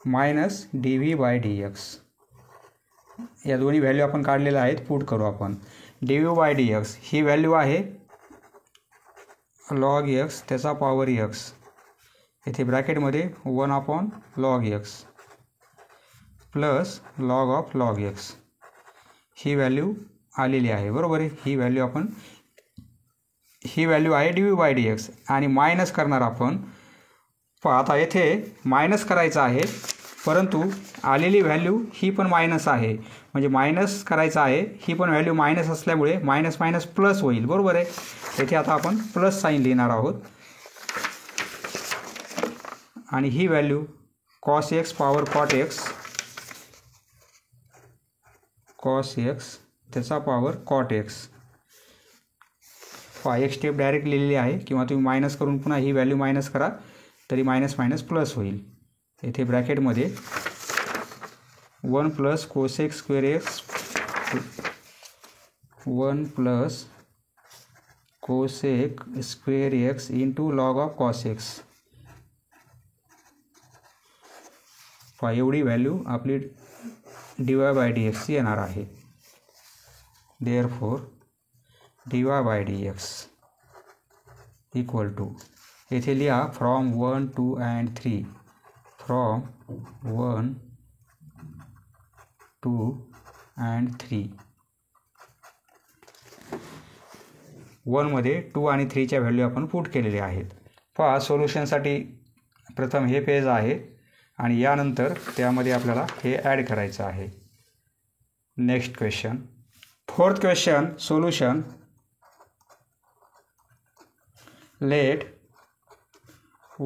minus d V by D x या दोन्ही value आपण काढलेल्या आहेत पुट करू आपण d V by D x ही व्हॅल्यू आहे लॉग एक्स त्याचा पॉवर एक्स इथे ब्रॅकेटमध्ये 1/log x plus log of log x ही व्हॅल्यू आलेली आहे बरोबर आहे ही व्हॅल्यू आहे D V by D x आणि मायनस करणार आपण आता येथे मायनस करायचं आहे परंतु आलेली व्हॅल्यू ही पण मायनस आहे म्हणजे मायनस करायचं आहे ही पण व्हॅल्यू मायनस असल्यामुळे मायनस प्लस होईल बरोबर आहे येथे आता आपण प्लस साईन लिहिणार आहोत आणि ही value cos x power cos x त्याचा पॉवर कॉट एक्स एक स्टेप डायरेक्ट लिहिलेली आहे किंवा तुम्ही मायनस करून पुन्हा ही व्हॅल्यू मायनस करा तरी मायनस मायनस प्लस होईल. येथे ब्रॅकेटमध्ये 1 plus cosec square x 1 plus cosec square x into log of cos x. एवढी व्हॅल्यू आपली dy बाय dx येणार आहे. Therefore dy by dx equal to, येथे लिहा फ्रॉम 1, 2 and 3. From 1, 2 and 3. 1 मध्ये 2 आणि 3च्या व्हॅल्यू आपण पुट केलेल्या आहेत. पहा सोल्युशनसाठी प्रथम हे पेज आहे आणि यानंतर त्यामध्ये आपल्याला हे ॲड करायचं आहे. Next question. Fourth question solution. Let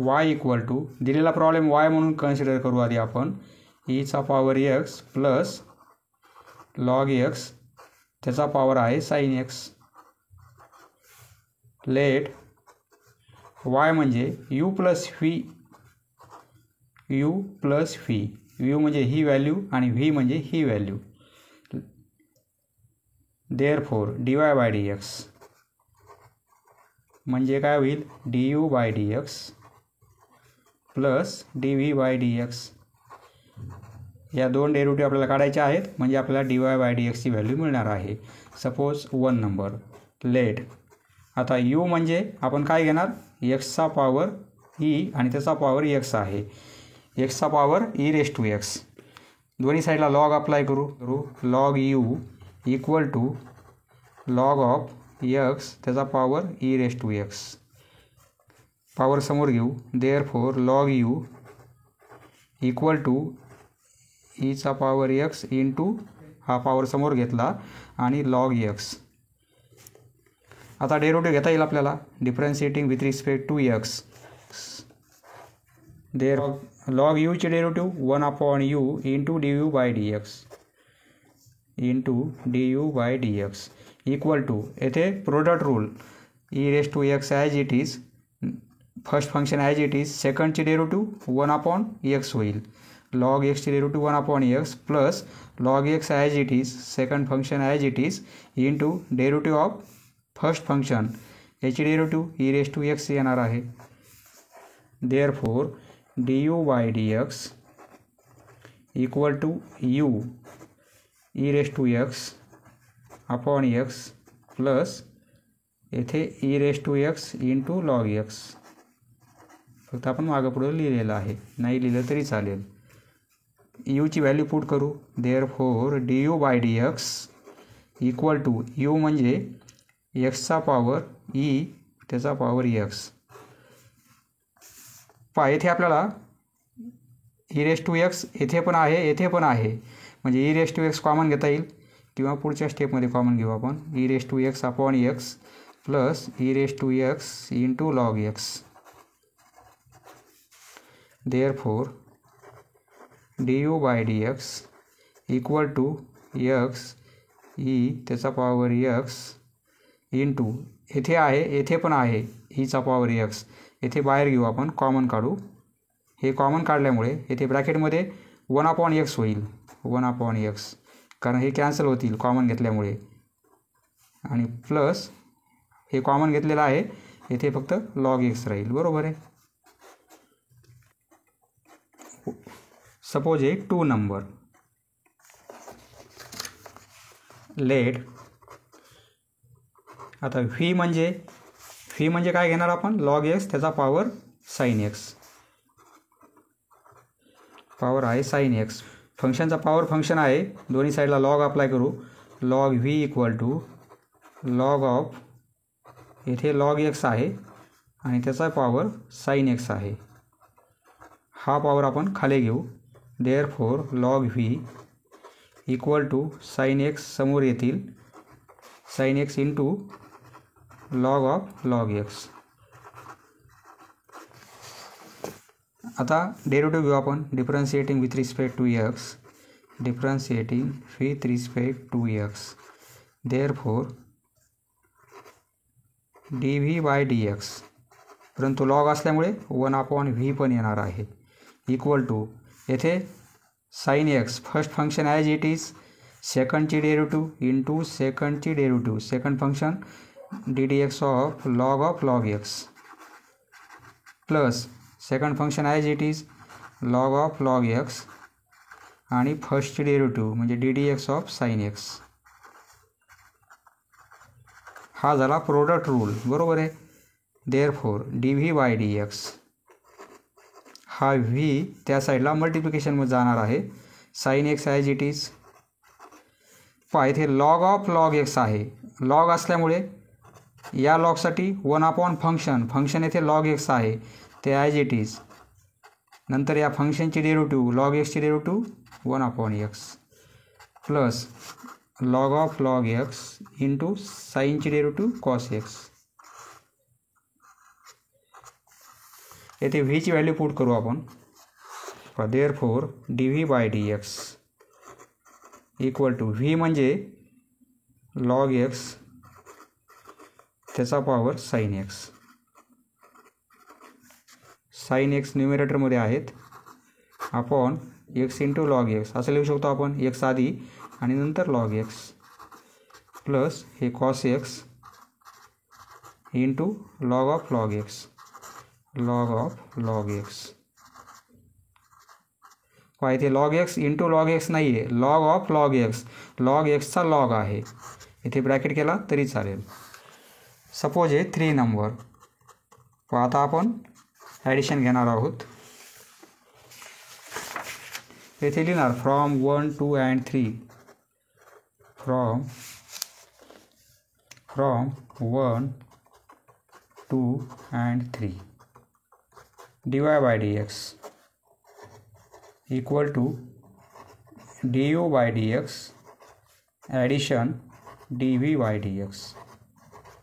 y equal to, दिलेला प्रॉब्लेम y म्हणून कन्सिडर करू आधी आपण. ईचा power x plus log x त्याचा पॉवर आहे साइन x. लेट y म्हणजे u plus v, u plus v. u म्हणजे ही व्हॅल्यू आणि v म्हणजे ही value. Therefore dy by dx म्हणजे काय होईल, du by dx plus dv by dx. या दोन डेरिव्हेटिव्ह आपल्याला काढायचे आहेत म्हणजे आपल्याला dy बाय dx ची व्हॅल्यू मिळणार आहे. Suppose 1 number. लेट आता u म्हणजे आपण काय घेणार, x चा पॉवर e आणि त्याचा पॉवर x आहे. x चा power e raise to x. दोन्ही साईडला लॉग अप्लाय करू. Log u equal to log of x त्याचा power e raise to x. Power समोर घेऊ. Therefore log u equal to ईचा पॉवर x इंटू हा पॉवर समोर घेतला आणि लॉग x. आता डेरिव्हेटिव्ह घेता येईल आपल्याला differentiating with respect to x. There log u चे derivative 1 upon u into du by dx into du by dx equal to, येथे product rule e raise to x as it is. First function as it is, सेकंडचे derivative 1 upon x होईल. Log x चे derivative 1 upon x plus log x as it is, second function as it is into derivative of first function याची derivative e raise to x येणार आहे. Therefore du by dx equal to u e raise to x upon x plus येथे e raise to x into log x. फक्त आपण मागं पुढं लिहिलेलं आहे, नाही लिहिलं तरी चालेल. u ची व्हॅल्यू पुट करू. Therefore du by dx equal to, u म्हणजे x चा पॉवर e त्याचा पॉवर x. पहा येथे आपल्याला e रेस टू x येथे पण आहे, येथे पण आहे, म्हणजे e raise to x common घेता येईल किंवा पुढच्या स्टेपमध्ये कॉमन घेऊ आपण. e raise to x upon x plus e raise to x into log x. Therefore du by dx equal to x e त्याचा पॉवर x इंटू, येथे आहे, येथे पण आहे ईचा पॉवर x. येथे बाहेर घेऊ आपण, कॉमन काढू. हे कॉमन काढल्यामुळे येथे ब्रॅकेटमध्ये 1 अपॉन x होईल. 1 अपॉन x कारण हे कॅन्सल होतील कॉमन घेतल्यामुळे. आणि प्लस हे कॉमन घेतलेलं आहे, येथे फक्त लॉग x राहील. बरोबर आहे. सपोज एक 2 नंबर. लेट आता v म्हणजे काय घेणार आपण, लॉग x त्याचा पॉवर साइन x. पॉवर आहे साइन x. फंक्शनचा पॉवर फंक्शन आहे, दोन्ही साईडला लॉग अप्लाय करू. Log v equal to log of, येथे लॉग x आहे आणि त्याचा पॉवर साइन x आहे. हा पॉवर आपण खाली घेऊ. Therefore log v equal to sine x समोर येतील, sine x into log of log x. आता डेरिव्हेटिव्ह घेऊ आपण differentiating with respect to x. Differentiating with respect to x. Therefore dv by dx परंतु लॉग असल्यामुळे 1/v पण येणार आहे इक्वल टू येथे sine x first function as it is सेकंडची डेरिव्हेटिव्ह इंटू सेकंडची derivative second function ddx of log x plus second function as it is log x आणि फर्स्टची derivative म्हणजे ddx ऑफ साइन एक्स. हा झाला product rule बरोबर आहे. Therefore dv/dx हा v त्या साईडला मल्टिप्लिकेशनमध्ये जाणार आहे. Sine x as it is पहा इथे log x आहे. लॉग असल्यामुळे या लॉगसाठी 1 फंक्शन येथे log x आहे ते ॲज इट इज. नंतर या फंक्शनची डेरिव्हेटिव्ह log x ची derivative 1/x plus log x into साईनची डेरिव्हेटिव्ह cos x. येथे v ची व्हॅल्यू पुट करू आपण. Therefore dv/dx equal to v म्हणजे log x त्याचा power sine x. Sine x न्यूमरेटरमध्ये आहेत आपण x इंटू log x असं लिहू शकतो आपण. x आधी आणि नंतर log x प्लस हे cos x into log x log x. पहा इथे log x into log x नाही आहे log x. log xचा log आहे इथे ब्रॅकेट केला तरी चालेल. सपोज हे 3 नंबर. आता आपण ॲडिशन घेणार आहोत. येथे लिहिणार from 1, 2 and 3 from 1, 2 and 3 dy/dx equal to du/dx addition dv/dx.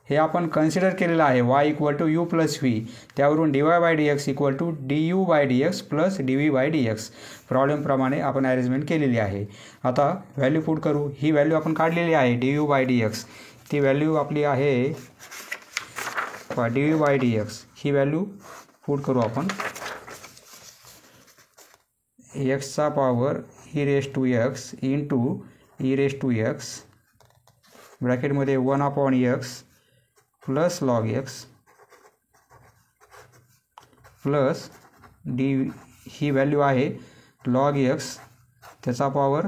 हे आपण कन्सिडर केलेलं आहे y equal to u plus v. त्यावरून dy/dx equal to du/dx plus dv/dx प्रॉब्लेमप्रमाणे आपण अरेंजमेंट केलेली आहे. आता व्हॅल्यू पुट करू. ही व्हॅल्यू आपण काढलेली आहे du/dx. ती व्हॅल्यू आपली आहे dv/dx. ही व्हॅल्यू पुट करू आपण. एक्सचा पॉवर e⁻x इंटू e⁻x ब्रॅकेटमध्ये 1/x plus log x plus ही व्हॅल्यू आहे log x त्याचा पॉवर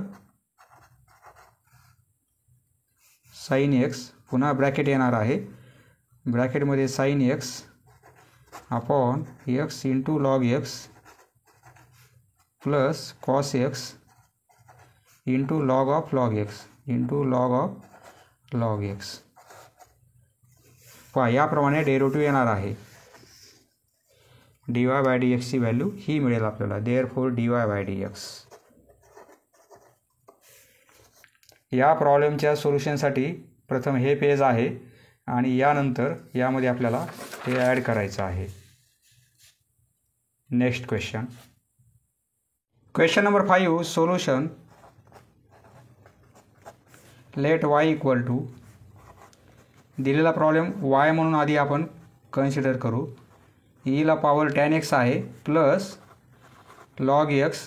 साइन x पुन्हा ब्रॅकेट येणार आहे. ब्रॅकेटमध्ये sine x upon x into log x plus cos x into log x into log x. पहा याप्रमाणे डेरिव्हेटिव्ह येणार आहे. dy/dx ची व्हॅल्यू ही मिळेल आपल्याला. Therefore dy/dx. या प्रॉब्लेमच्या सोल्युशनसाठी प्रथम हे पेज आहे आणि यानंतर यामध्ये आपल्याला हे ॲड करायचं आहे. Next question. Question number 5 solution. Let y equal to दिलेला प्रॉब्लेम y म्हणून आधी आपण कन्सिडर करू. e ला पॉवर tan x आहे प्लस log x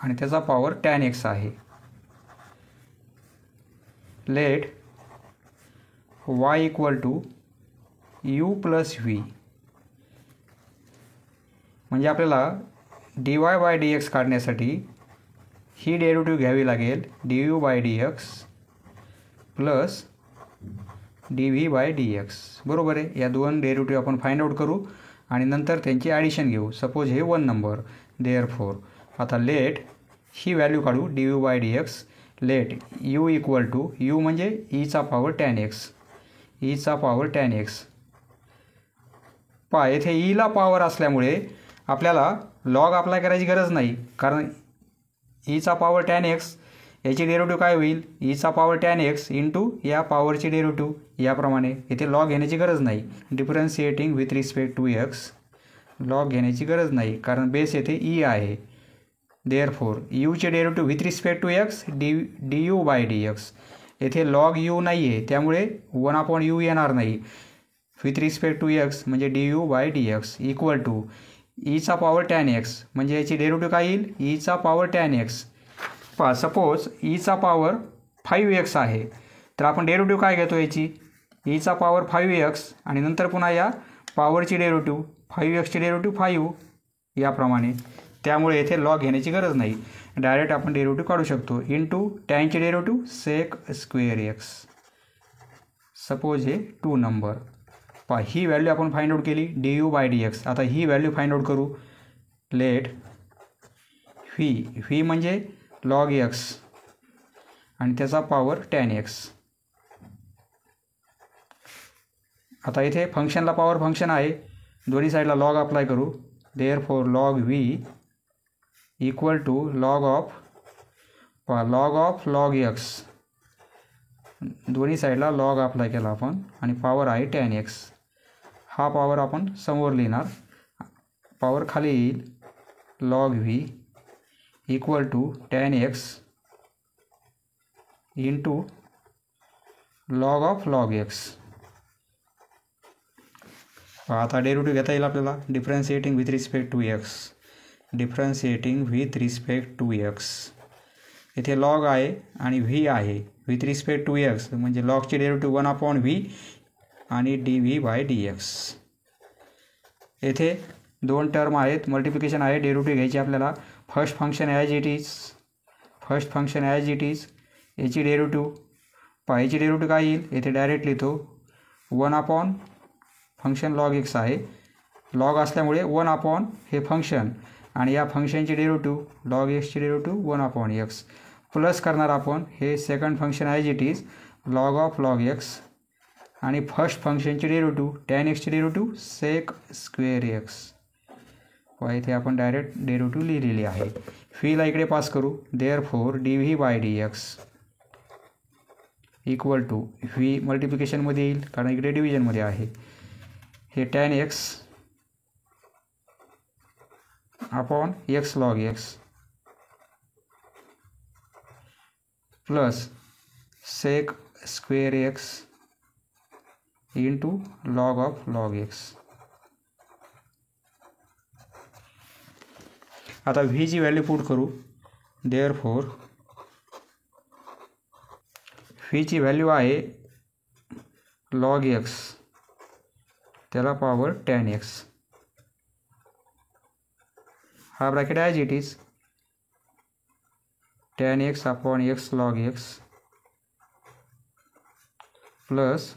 आणि त्याचा पॉवर tan x आहे. Let y equal to u plus v म्हणजे आपल्याला dy/dx काढण्यासाठी ही डेरिव्हेटिव्ह घ्यावी लागेल du/dx प्लस dv/dx बरोबर आहे. या दोन डेरिव्हेटिव्ह आपण फाइंड आउट करू आणि नंतर त्यांची ॲडिशन घेऊ. सपोज हे 1 नंबर. देअरफॉर आता लेट ही व्हॅल्यू काढू du/dx. Let u equal to u म्हणजे ईचा पॉवर tan x. पहा येथे ईला पॉवर असल्यामुळे आपल्याला लॉग अप्लाय करायची गरज नाही कारण ईचा पॉवर tan x याची डेरिव्हेटिव्ह काय होईल ईचा पॉवर tan x इंटू या पॉवरची डेरिव्हेटिव्ह याप्रमाणे. इथे लॉग घेण्याची गरज नाही. Differentiating with respect to x log घेण्याची गरज नाही कारण बेस येथे ई आहे. देअरफॉर यूचे derivative with respect to x du/dx. येथे लॉग u नाही आहे त्यामुळे 1/u येणार नाही. विथ रिस्पेक्ट टू एक्स म्हणजे du/dx इक्वल टू ईचा पॉवर टॅन एक्स म्हणजे याची डेरिव्हेटिव्ह काय येईल ईचा पॉवर टॅन एक्स. पहा सपोज ईचा पॉवर 5x आहे तर आपण डेरिव्हेटिव्ह काय घेतो याची ईचा पॉवर 5x आणि नंतर पुन्हा या पॉवरची डेरिव्हेटिव्ह 5xची डेरिव्हेटिव्ह 5 याप्रमाणे. त्यामुळे येथे लॉग घेण्याची गरज नाही, डायरेक्ट आपण डेरिव्हेटिव्ह काढू शकतो. इंटू टॅनची derivative sec square x. Suppose हे 2 नंबर. पहा ही व्हॅल्यू आपण फाइंड आउट केली du/dx. आता ही व्हॅल्यू फाइंड आउट करू. लेट व्ही म्हणजे लॉग एक्स आणि त्याचा पॉवर टॅन एक्स. आता इथे फंक्शनला पॉवर फंक्शन आहे, दोन्ही साईडला लॉग अप्लाय करू. Therefore log V equal to log of log x. दोन्ही साईडला लॉग अप्लाय केला आपण आणि पॉवर आहे टॅन एक्स. हा पॉवर आपण समोर लिहिणार, पॉवर खाली येईल log V equal to tan x into log of log x. आता डेरिव्हेटिव्ह घेता येईल आपल्याला. Differentiating with respect to x. Differentiating with respect to x. इथे लॉग आहे आणि व्ही आहे. विथ रिस्पेक्ट टू एक्स म्हणजे लॉगची डेरिव्हेटिव्ह 1/v आणि dv/dx. येथे दोन टर्म आहेत, मल्टिप्लिकेशन आहे, डेरिव्हेटिव्ह घ्यायची आपल्याला. First function as it is याची डेरिव्हेटिव्ह. याची डेरिव्हेटिव्ह काय येईल येथे डायरेक्ट लिहितो 1/ फंक्शन लॉग एक्स आहे. लॉग असल्यामुळे 1/ हे फंक्शन आणि या फंक्शनची डेरिव्हेटिव्ह लॉग एक्सची डेरिव्हेटिव्ह 1/x प्लस करणार आपण हे second function as it is log of log x आणि फर्स्ट फंक्शनची डेरिव्हेटिव्ह टॅन एक्सची डेरिव्हेटिव्ह सेक स्क्वेअर एक्स. इथे आपण डायरेक्ट डेरिव्हेटिव्ह लिहिलेली आहे. फीला इकडे पास करू. Therefore dv/dx equal to v मल्टिप्लिकेशनमध्ये येईल कारण इकडे डिव्हिजनमध्ये आहे. हे tan x upon x log x plus sec square x into log of log x. आता व्हीची व्हॅल्यू पुट करू. देअरफॉर व्हीची व्हॅल्यू आहे लॉग एक्स त्याला पॉवर टॅन एक्स. हा bracket as it is tan x upon x log x plus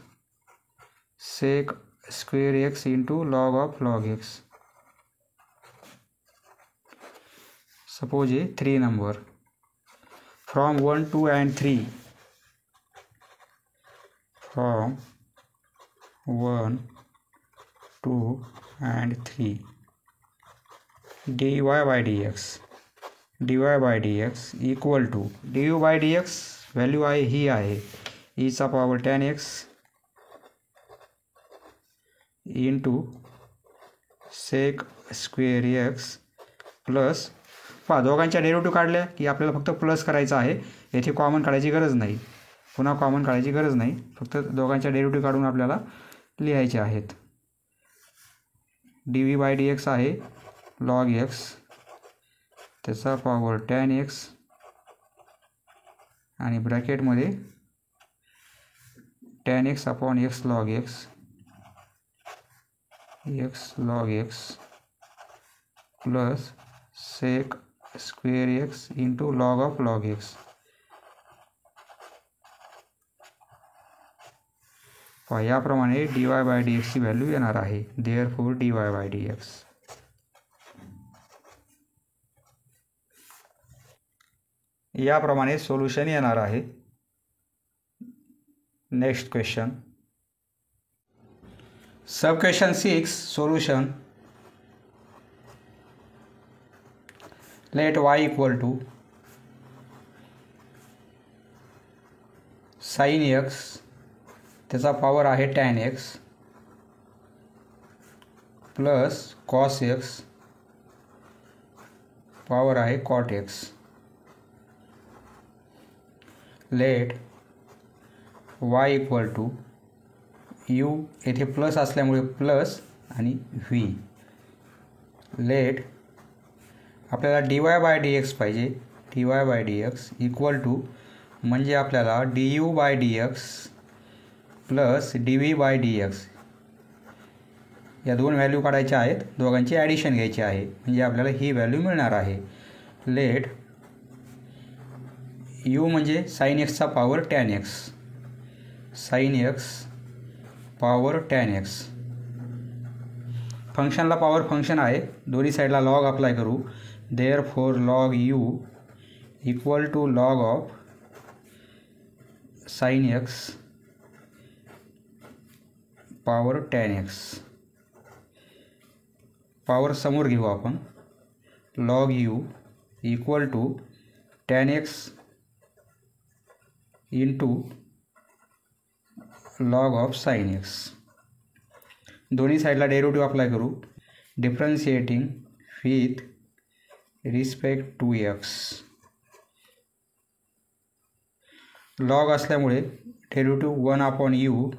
sec square x into log of log x. Suppose ये 3 number. From 1, 2 and 3. From 1, 2 and 3 dy/dx equal to du/dx value आहे ही आहे ईचा power tan x into sec square x plus. पहा दोघांच्या derivative काढल्या की आपल्याला फक्त प्लस करायचं आहे. येथे कॉमन काढायची गरज नाही, पुन्हा कॉमन काढायची गरज नाही, फक्त दोघांच्या डेरिव्हेटिव्ह काढून आपल्याला लिहायचे आहेत. dv/dx आहे लॉग एक्स त्याचा पॉवर टॅन एक्स आणि ब्रॅकेटमध्ये tan x upon x log x plus sec square x into log of log x. याप्रमाणे dy/dx ची व्हॅल्यू येणार आहे. देअरफॉर dy/dx याप्रमाणे सोल्युशन येणार आहे. Next question. Sub question 6 solution. Let y equal to sine x त्याचा power आहे tan x plus cos x power आहे cot x. Let y equal to u येथे प्लस असल्यामुळे प्लस आणि व्ही. लेट आपल्याला dy बाय dx पाहिजे. dy by dx equal to म्हणजे आपल्याला du by dx plus dv by dx या दोन व्हॅल्यू काढायच्या आहेत. दोघांची ॲडिशन घ्यायची आहे म्हणजे आपल्याला ही व्हॅल्यू मिळणार आहे. लेट u म्हणजे साइन एक्सचा power tan x. Sine x power tan x. फंक्शनला पॉवर फंक्शन आहे. दोन्ही साईडला लॉग अप्लाय करू. Therefore log u equal to log of sine x power tan x. Power समोर घेऊ आपण. Log u equal to tan x into log of sine x. दोन्ही साईडला डेरिव्हेटिव्ह अप्लाय करू. Differentiating with respect to x. Log असल्यामुळे derivative 1/u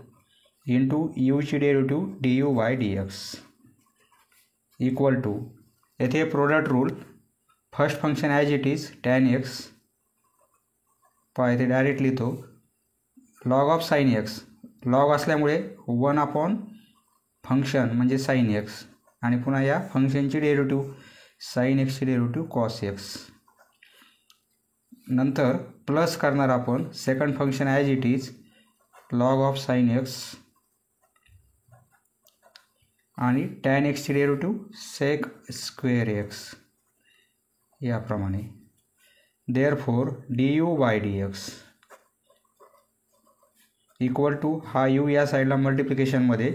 into यूची derivative du by dx equal to येथे product rule. First function as it is tan x इथे direct लिहितो. Log of sine x. Log असल्यामुळे 1 function म्हणजे sign x आणि पुन्हा या फंक्शनची डेरिव्हेटिव्ह साइन एक्सची डेरिव्हेटिव्ह कॉस एक्स. नंतर प्लस करणार आपण second function as it is log of sine x आणि टॅन एक्सची डेरिव्हेटिव्ह सेक स्क्वेअर एक्स याप्रमाणे. Therefore du by dx equal to हा u या साईडला मल्टिप्लिकेशनमध्ये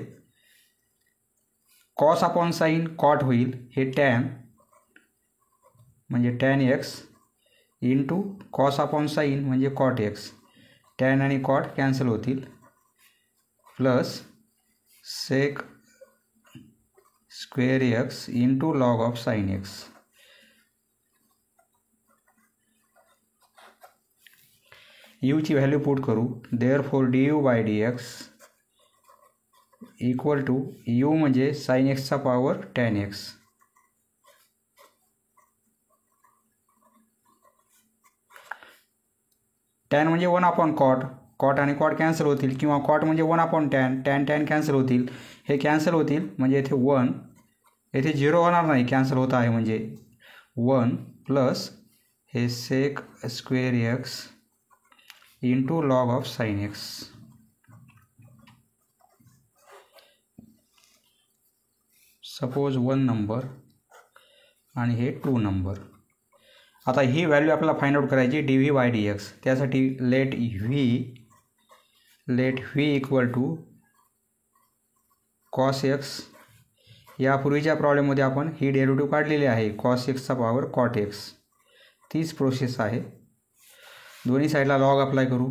कॉस अपॉन साइन कॉट होईल. हे टॅन म्हणजे tan x into cos upon sine म्हणजे कॉट एक्स. टॅन आणि कॉट कॅन्सल होतील. Plus sec square x into log of sine x. यूची व्हॅल्यू पुट करू. Therefore du by dx equal to u म्हणजे sine एक्सचा power tan x. Tan म्हणजे 1 cot. Cot आणि cot cancel होतील किंवा कॉट म्हणजे 1 टॅन. टॅन टॅन कॅन्सल होतील. हे कॅन्सल होतील म्हणजे येथे 1 येथे 0 होणार नाही. कॅन्सल होत आहे म्हणजे 1 प्लस हे sec square x into log of sine x. Suppose 1 number आणि हे 2 नंबर. आता ही व्हॅल्यू आपल्याला फाइंड आउट करायची dv बाय dx. त्यासाठी let v equal to cos x. यापूर्वीच्या प्रॉब्लेममध्ये आपण ही डेरिव्हेटिव्ह काढलेली आहे. कॉस एक्सचा पॉवर कॉट एक्स. तीच प्रोसेस आहे. दोन्ही साईडला लॉग अप्लाय करू.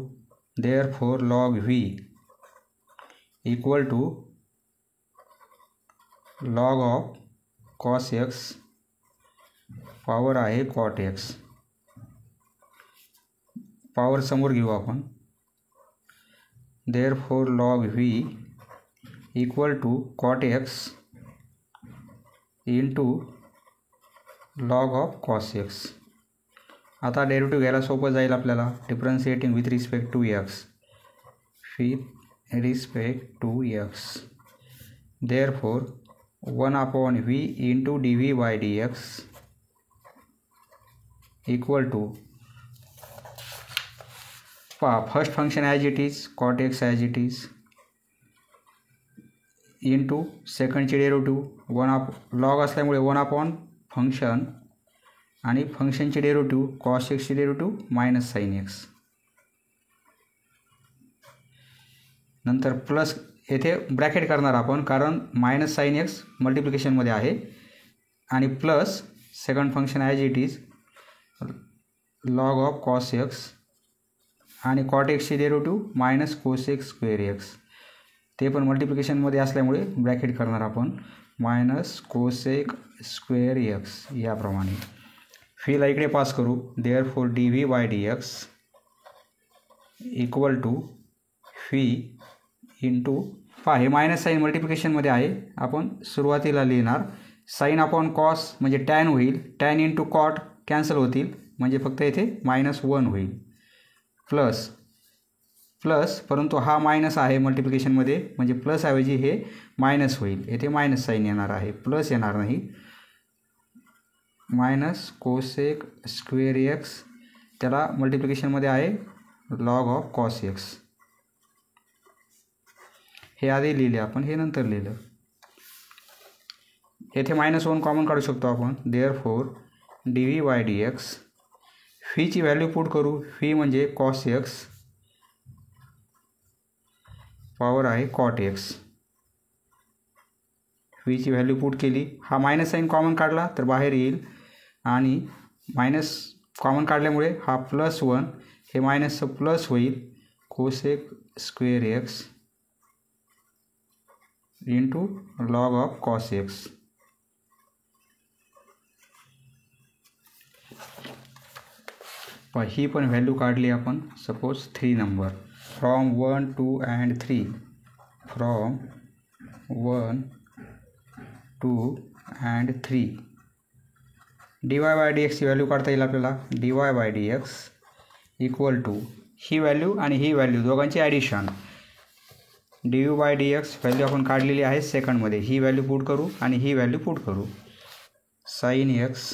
Therefore log v equal to log of cos x power आहे कॉट एक्स. पॉवर समोर घेऊ आपण. Therefore log v equal to cot x into log of cos x. आता डेरिव्हेटिव्ह घ्यायला सोपं जाईल आपल्याला. Differentiating with respect to x. With respect to x. Therefore 1/v into dv by dx equal to first function as it is cot x as it is into सेकंडची derivative log असल्यामुळे 1 function आणि फंक्शनची derivative cos एक्सची derivative minus sine x. नंतर plus येथे bracket करणार आपण कारण मायनस साइन एक्स मल्टिप्लिकेशनमध्ये आहे आणि plus second function as it is log of cos x आणि कॉट एक्सची derivative minus cos x square x. ते पण मल्टिप्लिकेशनमध्ये असल्यामुळे ब्रॅकेट करणार आपण मायनस कोसेक स्क्वेअर एक्स याप्रमाणे. फीला इकडे पास करू. Therefore dv by dx equal to phi into पहा हे मायनस साईन मल्टिप्लिकेशनमध्ये आहे, आपण सुरुवातीला लिहिणार साईन अपॉन कॉस म्हणजे टॅन होईल, टॅन इंटू कॉट कॅन्सल होतील म्हणजे फक्त येथे -1 होईल, प्लस प्लस, परंतु हा मायनस आहे मल्टिप्लिकेशनमध्ये म्हणजे प्लस ऐवजी हे मायनस होईल, येथे मायनस साईन येणार आहे, प्लस येणार नाही, मायनस कोसेक स्क्वेअर एक्स, त्याला मल्टिप्लिकेशनमध्ये आहे लॉग ऑफ कॉस एक्स, हे आधी लिहिले आपण, हे नंतर लिहिलं. येथे -1 कॉमन काढू शकतो आपण, देअरफॉर dv/dx, फीची व्हॅल्यू पुट करू, फी म्हणजे कॉस एक्स पॉवर आहे कॉट एक्स, फीची व्हॅल्यू पुट केली, हा मायनस साईन कॉमन काढला तर बाहेर येईल आणि मायनस कॉमन काढल्यामुळे हा +1 हे मायनसचं प्लस होईल, cosec square x into log of cos x. ही पण व्हॅल्यू काढली आपण, suppose 3 number, from 1, 2 and 3, from 1, 2 and 3, dy/dx ची व्हॅल्यू काढता येईल आपल्याला, dy/dx इक्वल टू ही व्हॅल्यू आणि ही व्हॅल्यू दोघांची ॲडिशन, du/dx व्हॅल्यू आपण काढलेली आहे सेकंडमध्ये, ही व्हॅल्यू पुट करू आणि ही व्हॅल्यू पुट करू, साईन एक्स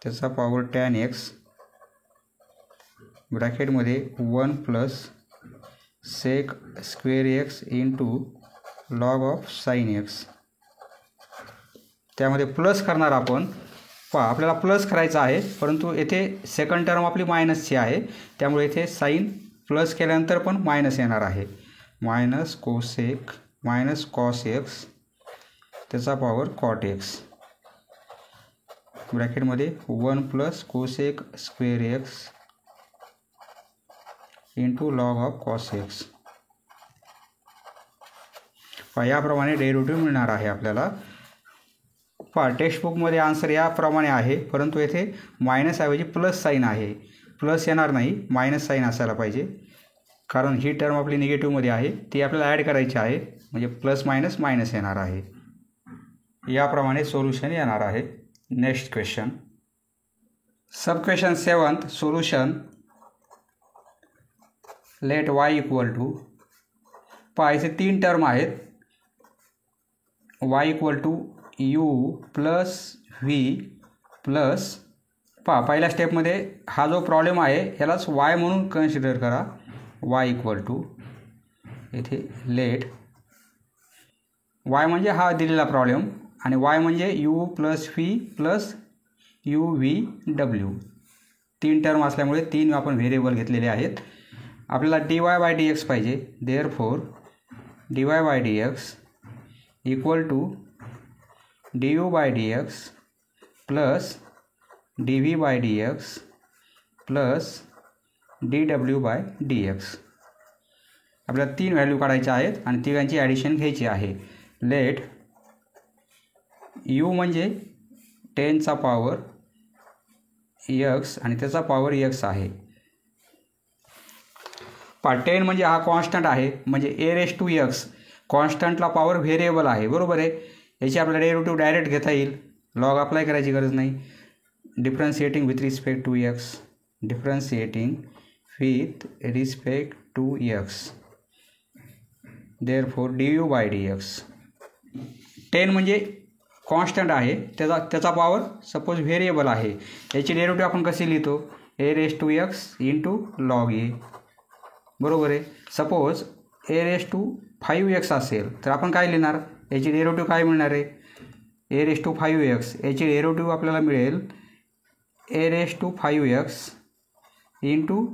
त्याचा पॉवर टॅन एक्स ब्रॅकेटमध्ये 1 plus sec square x into log of sine x, त्यामध्ये प्लस करणार आपण, पहा आपल्याला प्लस करायचं आहे परंतु येथे सेकंड टर्म आपली मायनसची आहे, त्यामुळे येथे साईन प्लस केल्यानंतर पण मायनस येणार आहे, minus cosec minus cos x त्याचा पॉवर कॉट एक्स ब्रॅकेटमध्ये 1 plus cosec square x into log of cos x. याप्रमाणे डेरिव्हेटिव्ह मिळणार आहे आपल्याला. पहा टेक्स्टबुकमध्ये आन्सर याप्रमाणे आहे, परंतु येथे मायनस ऐवजी प्लस साईन आहे, प्लस येणार नाही, मायनस साईन असायला पाहिजे, कारण ही टर्म आपली निगेटिव्हमध्ये आहे, ती आपल्याला ॲड करायची आहे, म्हणजे प्लस मायनस मायनस येणार आहे. याप्रमाणे सोल्युशन येणार आहे. Next question, sub question 7th solution, let y equal to, पहा इथे 3 टर्म आहेत, y equal to u plus v plus, पहा पहिल्या स्टेपमध्ये हा जो प्रॉब्लेम आहे यालाच y म्हणून कन्सिडर करा, y इक्वल टू इथे लेट y म्हणजे हा दिलेला प्रॉब्लेम आणि y म्हणजे u plus v plus u/v/w, 3 term असल्यामुळे 3 आपण व्हेरिएबल घेतलेले आहेत. आपल्याला dy/dx पाहिजे, therefore dy/dx equal to du/dx plus dv/dx plus dw/dx. आपल्याला 3 व्हॅल्यू काढायच्या आहेत आणि तिघांची ॲडिशन घ्यायची आहे. लेट u म्हणजे 10चा पॉवर x आणि त्याचा पॉवर x आहे. 10 म्हणजे हा कॉन्स्टंट आहे, म्हणजे a⁴x कॉन्स्टंटला पॉवर व्हेरिएबल आहे, बरोबर आहे. याची आपल्याला डेरिव्हेटिव्ह डायरेक्ट घेता येईल, लॉग अप्लाय करायची गरज नाही. Differentiating with respect to x, differentiating with respect to x, therefore du/dx. 10 म्हणजे कॉन्स्टंट आहे, त्याचा पॉवर सपोज व्हेरिएबल आहे, याची डेरिव्हेटिव्ह आपण कशी लिहितो, a⁴x इंटू लॉग a, बरोबर आहे. सपोज a⁵x असेल तर आपण काय लिहिणार, याची डेरिव्हेटिव्ह काय मिळणार आहे, a⁵x, याची डेरिव्हेटिव्ह आपल्याला मिळेल a⁵x इंटू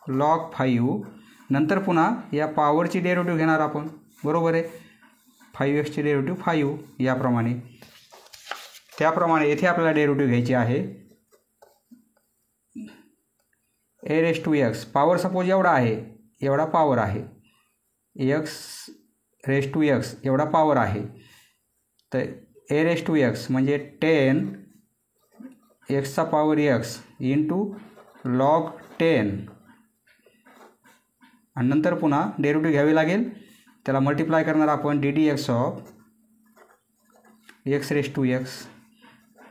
लॉग 5, नंतर पुन्हा या पॉवरची डेरिव्हेटिव्ह घेणार आपण, बरोबर आहे. 5x ची डेरिव्हेटिव्ह 5, याप्रमाणे. त्याप्रमाणे येथे आपल्याला डेरिव्हेटिव्ह घ्यायची आहे, a⁵x पॉवर सपोज एवढा आहे, एवढा पॉवर आहे, x⁵x एवढा पॉवर आहे, तर a⁵x म्हणजे 10 x चा पॉवर x इंटू लॉग 10 आणि नंतर पुन्हा डेरिव्हेटिव्ह घ्यावी लागेल त्याला मल्टिप्लाय करणार आपण D D x of x raise to x.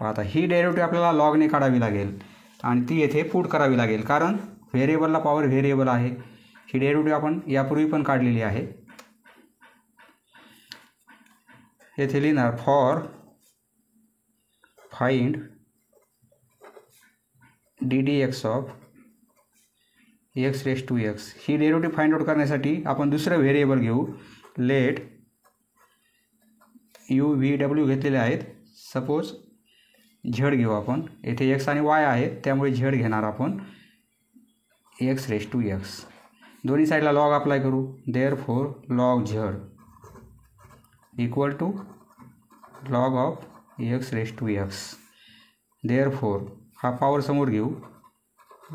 आता ही डेरिव्हेटिव्ह आपल्याला लॉगने काढावी लागेल आणि ती येथे पुट करावी लागेल, कारण व्हेरिएबलला पॉवर व्हेरिएबल आहे. ही डेरिव्हेटिव्ह आपण यापूर्वी पण काढलेली आहे. येथे लिहिणार for find D D x of x raise to x. ही डेरिव्हेटिव्ह फाइंड आउट करण्यासाठी आपण दुसरं व्हेरिएबल घेऊ. लेट यू व्ही डब्ल्यू घेतलेले आहेत. सपोज झेड घेऊ आपण. येथे एक्स आणि वाय आहेत त्यामुळे झेड घेणार आपण एक्स रेस टू एक्स. दोन्ही साईडला लॉग अप्लाय करू. Therefore log z equal to log of x raise to x. Therefore हा पॉवर समोर घेऊ.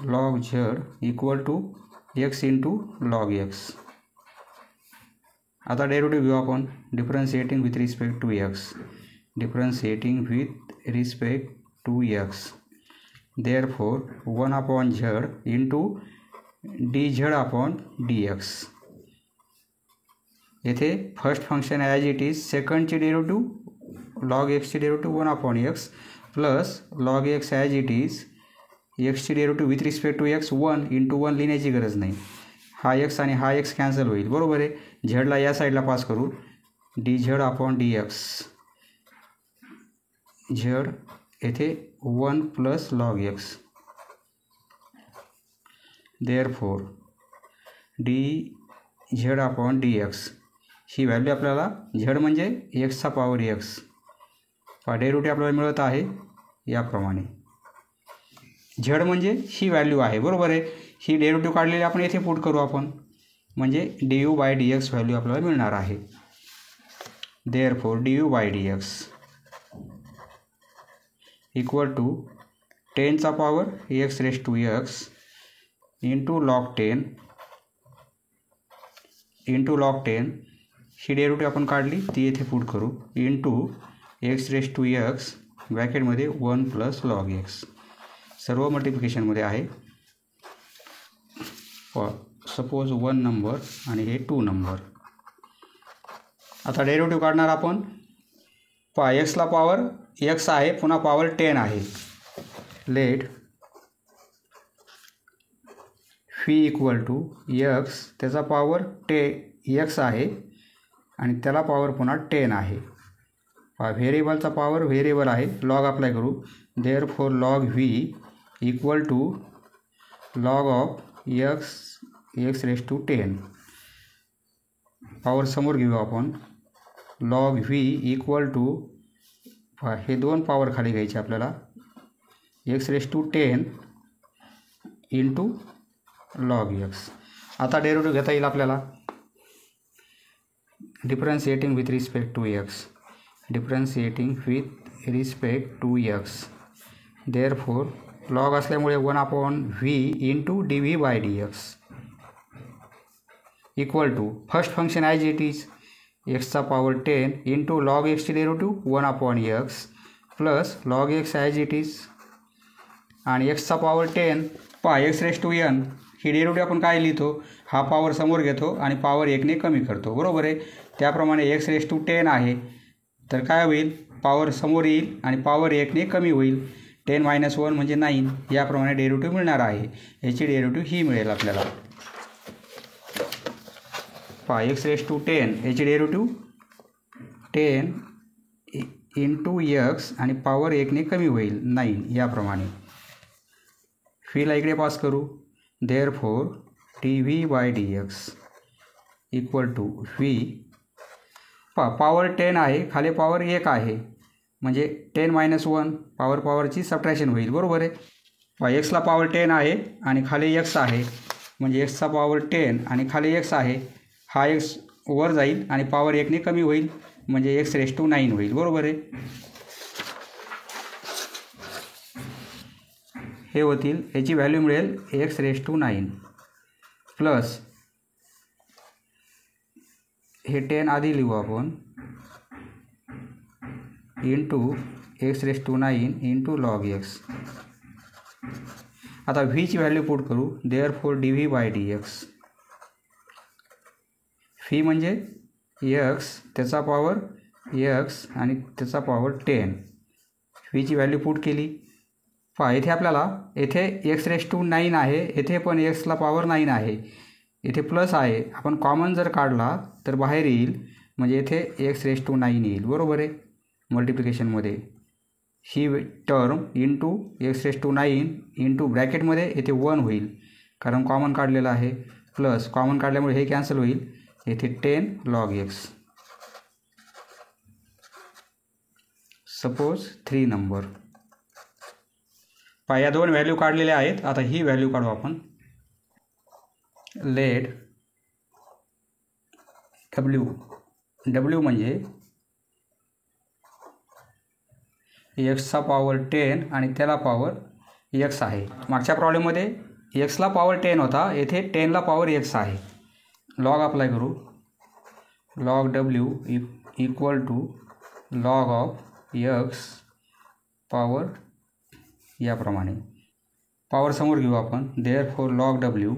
Log z equal to x into log x. आता डेरिव्हेटिव्ह घेऊ आपण differentiating with respect to x. Differentiating with respect to x. Therefore 1 upon z into d z upon d x. येथे first function as it is, सेकंडची derivative log एक्सची derivative 1 upon x plus log x as it is, एक्सची derivative with respect to x 1 into 1 लिहिण्याची गरज नाही. हा x आणि हा एक्स कॅन्सल होईल. बरोबर आहे. झेडला या साईडला पास करू. D z upon d x. Z येथे 1 plus log x. Therefore d z upon d x. ही व्हॅल्यू आपल्याला झेड म्हणजे एक्सचा पॉवर एक्स. डेरिव्हेटिव्ह आपल्याला मिळत आहे याप्रमाणे. झेड म्हणजे ही व्हॅल्यू आहे. बरोबर आहे. ही डेरिव्हेटिव्ह काढलेली आपण येथे पुट करू आपण, म्हणजे d u by D x value आपल्याला मिळणार आहे. Therefore d u by D x equal to 10चा power x raise to x into log 10 into log 10. ही डेरिव्हेटिव्ह आपण काढली ती येथे पुट करू. Into x raise to x ब्रॅकेटमध्ये 1 प्लस लॉग एक्स. सर्व मल्टिप्लिकेशनमध्ये आहे. सपोज 1 नंबर आणि हे 2 नंबर. आता डेरिव्हेटिव्ह काढणार आपण. एक्सला पॉवर एक्स आहे, पुन्हा पॉवर 10 आहे. Let phi equal to x, त्याचा पॉवर एक्स आहे आणि त्याला पॉवर पुन्हा 10 आहे. व्हेरिएबलचा पॉवर व्हेरिएबल आहे. लॉग अप्लाय करू. Therefore log V equal to log of x raise to 10. Power समोर घेऊ आपण. लॉग व्ही इक्वल टू, हे 2 पॉवर खाली घ्यायचे आपल्याला, x raise to 10 into log x. आता डेरिव्हेटिव्ह घेता येईल आपल्याला. Differentiating with respect to x. Differentiating with respect to x. Therefore log असल्यामुळे 1 upon v into d V by D x equal to first function as it is, एक्सचा power 10 into log एक्सची derivative 1 upon x plus log x as it is आणि एक्सचा power 10. X raise to n. He derivative आपण काय लिहितो, हा power समोर घेतो आणि पॉवर 1ने कमी करतो. बरोबर आहे. त्याप्रमाणे एक्स रेस टू 10 आहे तर काय होईल, पॉवर समोर येईल आणि पॉवर 1ने कमी होईल. 10 - 1 म्हणजे 9. याप्रमाणे डेरिव्हेटिव्ह मिळणार आहे. याची डेरिव्हेटिव्ह ही मिळेल आपल्याला. एक्स रेस टू 10 याची डेरिव्हेटिव्ह 10 इंटू एक्स आणि पॉवर 1ने कमी होईल 9. याप्रमाणे फीला इकडे पास करू. Therefore D V by D x equal to V. Power 10 आहे, खाली पॉवर 1 आहे म्हणजे 10 - 1 पॉवरची सबट्रॅक्शन होईल. बरोबर आहे. एक्सला पॉवर 10 आहे आणि खाली एक्स आहे म्हणजे एक्सचा पॉवर 10 आणि खाली एक्स आहे. हा एक्स वर जाईल आणि पॉवर 1ने कमी होईल म्हणजे एक्स रेस टू 9 होईल. बरोबर आहे. हे होतील. याची व्हॅल्यू मिळेल एक्स रेस टू 9 प्लस हे 10 आधी लिहू आपण into x raise to 9 into log x. आता व्हीची व्हॅल्यू पुट करू. Therefore D V by D X. Phi म्हणजे एक्स त्याचा पॉवर एक्स आणि त्याचा पॉवर 10 व्हीची व्हॅल्यू पुट केली. पहा इथे आपल्याला येथे x⁹ आहे, येथे पण एक्सला पॉवर 9 आहे, येथे प्लस आहे. आपण कॉमन जर काढला तर बाहेर येईल, म्हणजे येथे x⁹ येईल. बरोबर आहे. मल्टिप्लिकेशनमध्ये ही टर्म इंटू x⁹ इंटू ब्रॅकेटमध्ये येथे 1 होईल, कारण कॉमन काढलेलं आहे. प्लस कॉमन काढल्यामुळे हे कॅन्सल होईल, येथे 10 log x. Suppose 3 number. पहा या दोन व्हॅल्यू काढलेल्या आहेत. आता ही व्हॅल्यू काढू आपण. लेट डब्ल्यू म्हणजे एक्सचा पॉवर 10 आणि त्याला पॉवर एक्स आहे. मागच्या प्रॉब्लेममध्ये एक्सला पॉवर 10 होता, येथे 10ला पॉवर एक्स आहे. लॉग अप्लाय करू. Log W equal to log of X power याप्रमाणे. पॉवर समोर घेऊ आपण. Therefore log W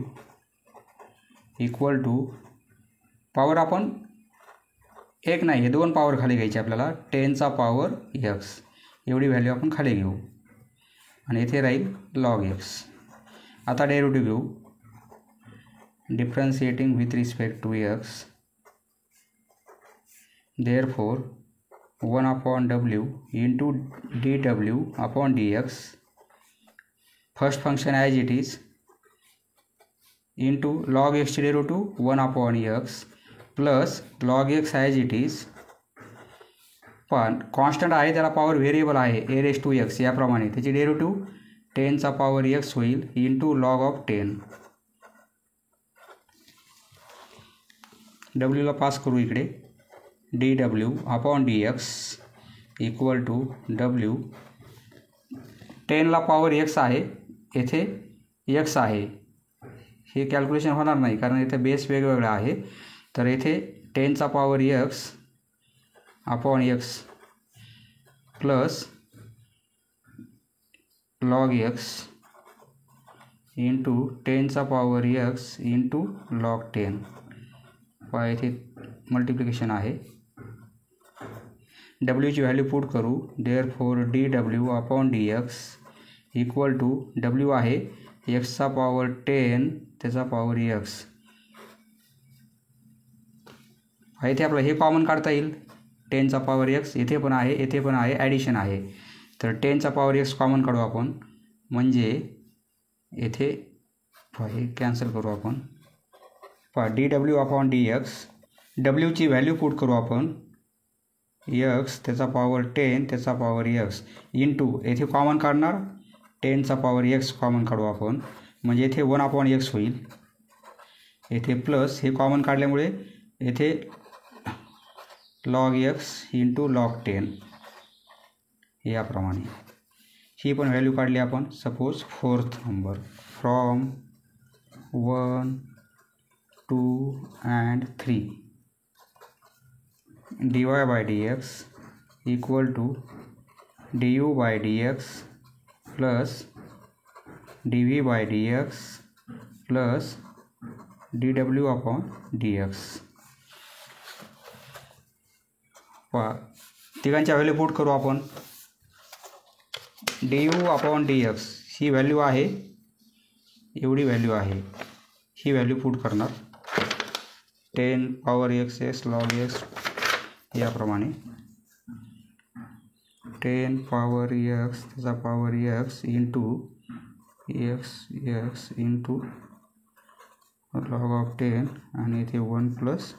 equal to power आपण एक नाही, हे 2 पॉवर खाली घ्यायची आपल्याला. 10चा पॉवर एक्स एवढी व्हॅल्यू आपण खाली घेऊ आणि येथे राहील लॉग एक्स. आता डेरिव्हेटिव्ह घेऊ. Differentiating with respect to x. Therefore 1/w into dw upon dx. First function as it is into log एक्सची derivative 1/x plus log x as it is. पण कॉन्स्टंट आहे, त्याला पॉवर व्हेरिएबल आहे a⁴x याप्रमाणे. त्याची derivative 10चा power x होईल into log of 10. डब्ल्यूला पास करू इकडे. dw upon dx equal to डब्ल्यू. 10ला पॉवर x आहे, येथे x आहे. हे कॅल्क्युलेशन होणार नाही कारण इथे बेस वेगवेगळा आहे. तर येथे 10चा power x upon x plus log x into 10चा पॉवर x इंटू लॉग 10. पहा येथे मल्टिप्लिकेशन आहे. डब्ल्यूची व्हॅल्यू पुट करू. Therefore dw upon dx equal to W आहे एक्सचा पॉवर 10 त्याचा पॉवर x. इथे आपलं हे कॉमन काढता येईल. 10चा पॉवर x येथे पण आहे, येथे पण आहे, ॲडिशन आहे. तर 10चा पॉवर x कॉमन काढू आपण, म्हणजे येथे हे कॅन्सल करू आपण. पहा dw अपॉन dx. डब्ल्यूची व्हॅल्यू पुट करू आपण. x त्याचा पॉवर 10 त्याचा पॉवर x इंटू येथे कॉमन काढणार 10चा पॉवर x कॉमन काढू आपण, म्हणजे येथे 1/x होईल. येथे प्लस हे कॉमन काढल्यामुळे येथे लॉग x इंटू लॉग 10 याप्रमाणे. ही पण व्हॅल्यू काढली आपण. Suppose 4th number. From 1, 2 and 3 dy by dx equal to du by dx plus dv by dx plus dw upon dx. तिघांच्या व्हॅल्यू पुट करू आपण. du अपॉन dx ही value आहे, एवढी व्हॅल्यू आहे. ही व्हॅल्यू पुट करणार. 10 पॉवर x लॉग x याप्रमाणे. 10 पॉवर x त्याचा power x into x into log of 10 आणि इथे 1 प्लस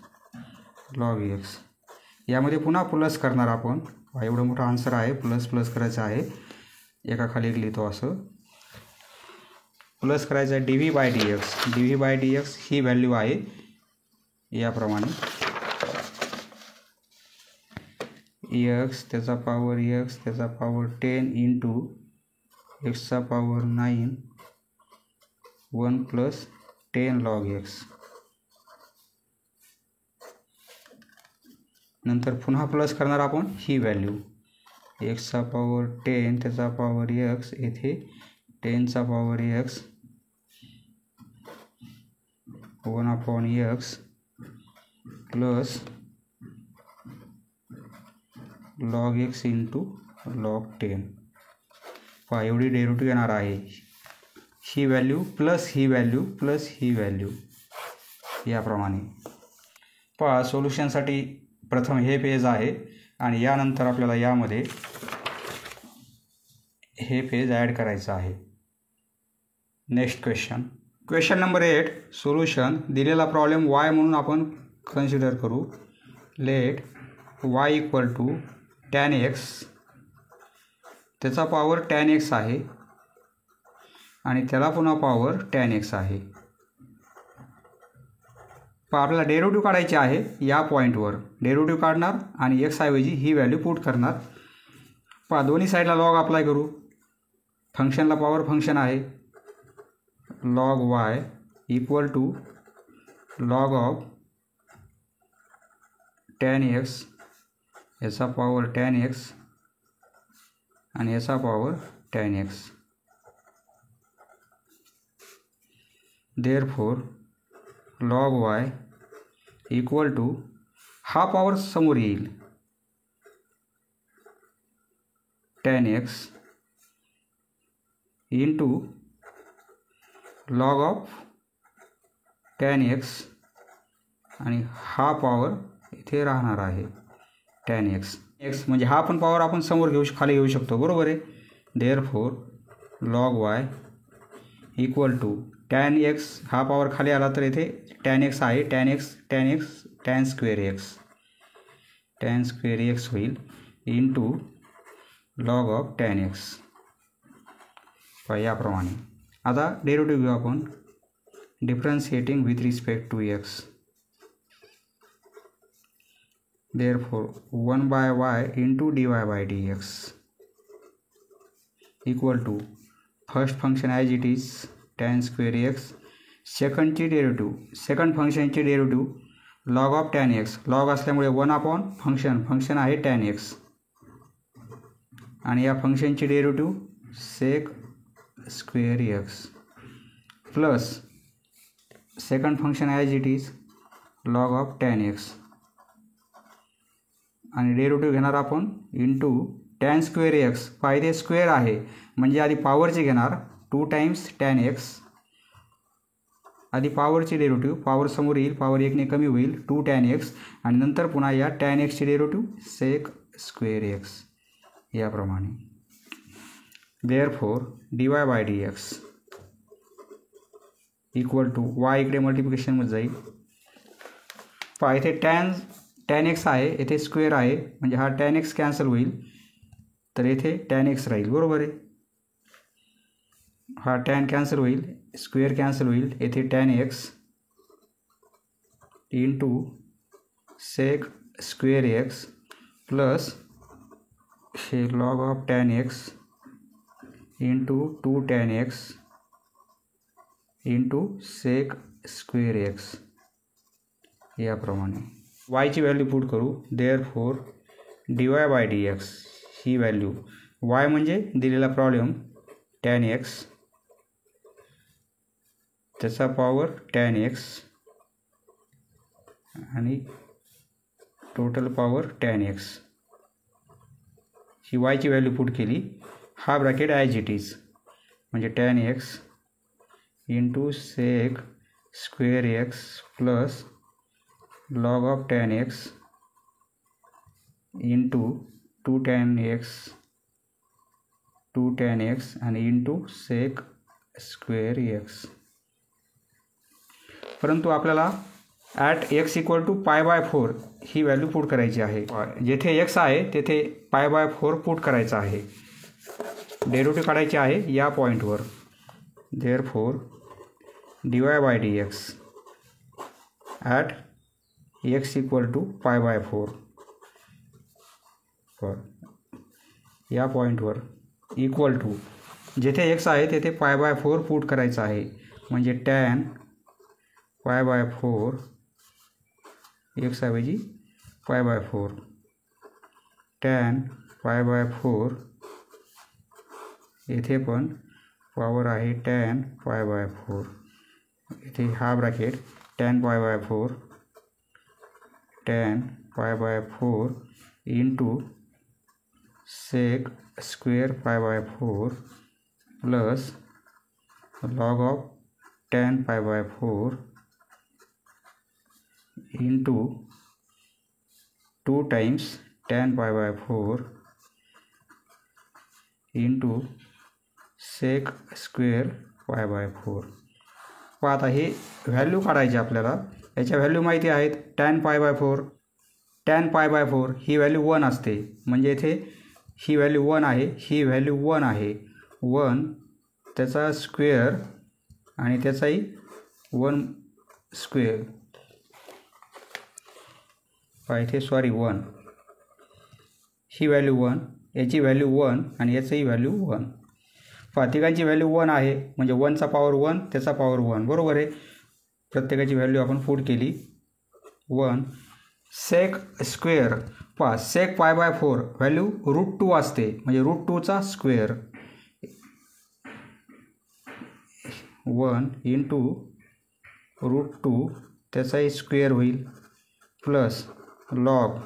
लॉग x. यामध्ये पुन्हा प्लस करणार आपण. एवढं मोठं आन्सर आहे, प्लस प्लस करायचं आहे. एका खाली एक लिहितो असं. प्लस करायचं आहे dv by dx. dv by dx ही व्हॅल्यू आहे याप्रमाणे. x त्याचा पॉवर x त्याचा पॉवर 10 इंटू एक्सचा पॉवर 9 1 प्लस 10 लॉग x. नंतर पुन्हा प्लस करणार आपण ही व्हॅल्यू. एक्सचा पॉवर 10 त्याचा पॉवर x येथे 10चा power x 1/x plus log x into log 10. पहा एवढी डेरिव्हेटिव्ह येणार आहे. ही व्हॅल्यू प्लस ही व्हॅल्यू प्लस ही व्हॅल्यू याप्रमाणे. पहा सोल्युशनसाठी प्रथम हे पेज आहे आणि यानंतर आपल्याला यामध्ये हे पेज ॲड करायचं आहे. Next question number 8. सोल्युशन. दिलेला प्रॉब्लेम y म्हणून आपण कन्सिडर करू. Let y equal to tan x, त्याचा पॉवर tan x आहे आणि त्याला पुन्हा पॉवर tan x आहे. पण आपल्याला डेरिव्हेटिव्ह काढायची आहे. या पॉईंटवर डेरिव्हेटिव्ह काढणार आणि x ऐवजी ही व्हॅल्यू पुट करणार. पहा दोन्ही साईडला लॉग अप्लाय करू. फंक्शनला पॉवर फंक्शन आहे. Log y equal to log of tan x, याचा पॉवर tan x आणि याचा power tan x. Therefore log y equal to, हा पॉवर समोर येईल, tan x into log of tan x आणि हा पॉवर इथे राहणार आहे tan x. म्हणजे हा पण पॉवर आपण समोर खाली घेऊ शकतो, बरोबर आहे. Therefore log y equal to tan x, हा पॉवर खाली आला तर इथे tan x आहे. tan स्क्वेअर x होईल into log of tan x. याप्रमाणे. आता डेरिव्हेटिव्ह घेऊ आपण. Differentiating with respect to x. Therefore 1/y into dy/dx equal to first function as it is tan square x, second फंक्शनची derivative log of tan x, log असल्यामुळे 1 function आहे tan x आणि या फंक्शनची derivative sec square x plus second function as it is log of tan x आणि derivative घेणार आपण into tan square x. पाहिजे स्क्वेअर आहे म्हणजे आधी पॉवरची घेणार 2 टाइम्स tan x, आधी पॉवरची डेरिव्हेटिव्ह, पॉवर समोर येईल, पॉवर 1 ने कमी होईल 2 tan x आणि नंतर पुन्हा या tan x ची डेरिव्हेटिव्ह सेक स्क्वेअर x याप्रमाणे. Therefore dy/dx equal to y इकडे मल्टिप्लिकेशनमध्ये जाईल. पहा इथे tan x आहे, येथे स्क्वेअर आहे म्हणजे हा tan x कॅन्सल होईल तर येथे tan x राहील, बरोबर आहे. हा tan कॅन्सल होईल, स्क्वेअर कॅन्सल होईल, येथे tan x into sec square x plus हे log of tan x into 2 tan x into sec square x याप्रमाणे. y ची व्हॅल्यू पुट करू. देअरफॉर dy/dx, ही व्हॅल्यू y म्हणजे दिलेला प्रॉब्लेम tan x, त्याचा पॉवर tan x आणि total power tan x. ही y ची व्हॅल्यू पुट केली. हा ब्रॅकेट ॲज इट इज म्हणजे tan x into sec square x plus log of tan x into 2 tan x आणि into sec square x. परंतु आपल्याला at x equal to π/4 ही value put करायची आहे. जेथे x आहे तेथे π/4 पुट करायचं आहे. डेरिव्हेटिव्ह काढायची आहे या पॉईंटवर. Therefore dy/dx at x equal to π/4 या पॉईंटवर इक्वल टू जेथे x आहे तेथे π/4 पुट करायचं आहे म्हणजे tan π/4 x ऐवजी π/4 tan π/4 येथे पण पॉवर आहे tan π/4, इथे हा bracket tan π/4 into sec square pi by 4 plus log of tan pi by 4 into 2 times tan pi by 4 into sec square pi by 4. पहा आता हे व्हॅल्यू काढायची आपल्याला. याच्या व्हॅल्यू माहिती आहेत. tan pi by 4 he value 1 असते. म्हणजे इथे ही व्हॅल्यू 1 आहे, ही व्हॅल्यू 1 आहे. 1 त्याचा स्क्वेअर आणि त्याचाही 1 स्क्वेअर. पहा इथे 1 ही व्हॅल्यू 1, याची व्हॅल्यू 1 आणि याचंही व्हॅल्यू 1. पहा तिघांची व्हॅल्यू 1 आहे म्हणजे 1चा पॉवर 1 त्याचा पॉवर 1 बरोबर आहे. प्रत्येकाची व्हॅल्यू आपण पुट केली. 1 सेक स्क्वेअर. पहा सेक पाय बाय 4 व्हॅल्यू √2 असते म्हणजे √2चा स्क्वेअर. 1 इंटू √2 त्याचाही स्क्वेअर होईल प्लस लॉग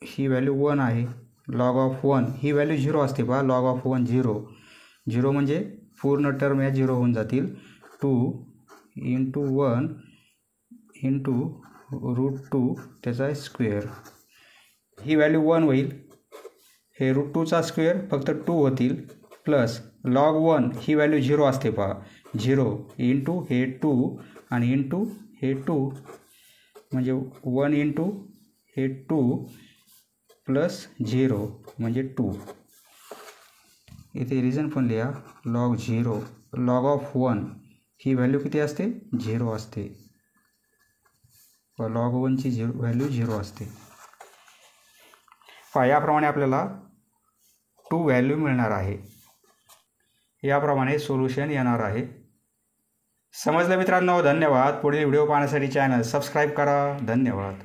ही व्हॅल्यू 1 आहे. लॉग ऑफ 1 ही व्हॅल्यू 0 असते. पहा लॉग ऑफ 1 0 म्हणजे पूर्ण टर्म या 0 होऊन जातील. 2 इंटू 1 इंटू √2 त्याचा स्क्वेअर. ही व्हॅल्यू 1 होईल. हे √2चा स्क्वेअर फक्त 2 होतील प्लस लॉग 1 ही व्हॅल्यू 0 असते. पहा 0 इंटू हे 2 आणि इंटू हे 2 म्हणजे 1 इंटू हे 2 प्लस 0 म्हणजे 2. इथे रिझन पण लिहा. Log 0 log of 1 he value किती असते 0 असते. व लॉग 1ची व्हॅल्यू 0 असते. पहा याप्रमाणे आपल्याला 2 व्हॅल्यू मिळणार आहे. याप्रमाणे सोल्युशन येणार आहे. समजलं मित्रांनो? धन्यवाद. पुढील व्हिडिओ पाहण्यासाठी चॅनल सबस्क्राईब करा. धन्यवाद.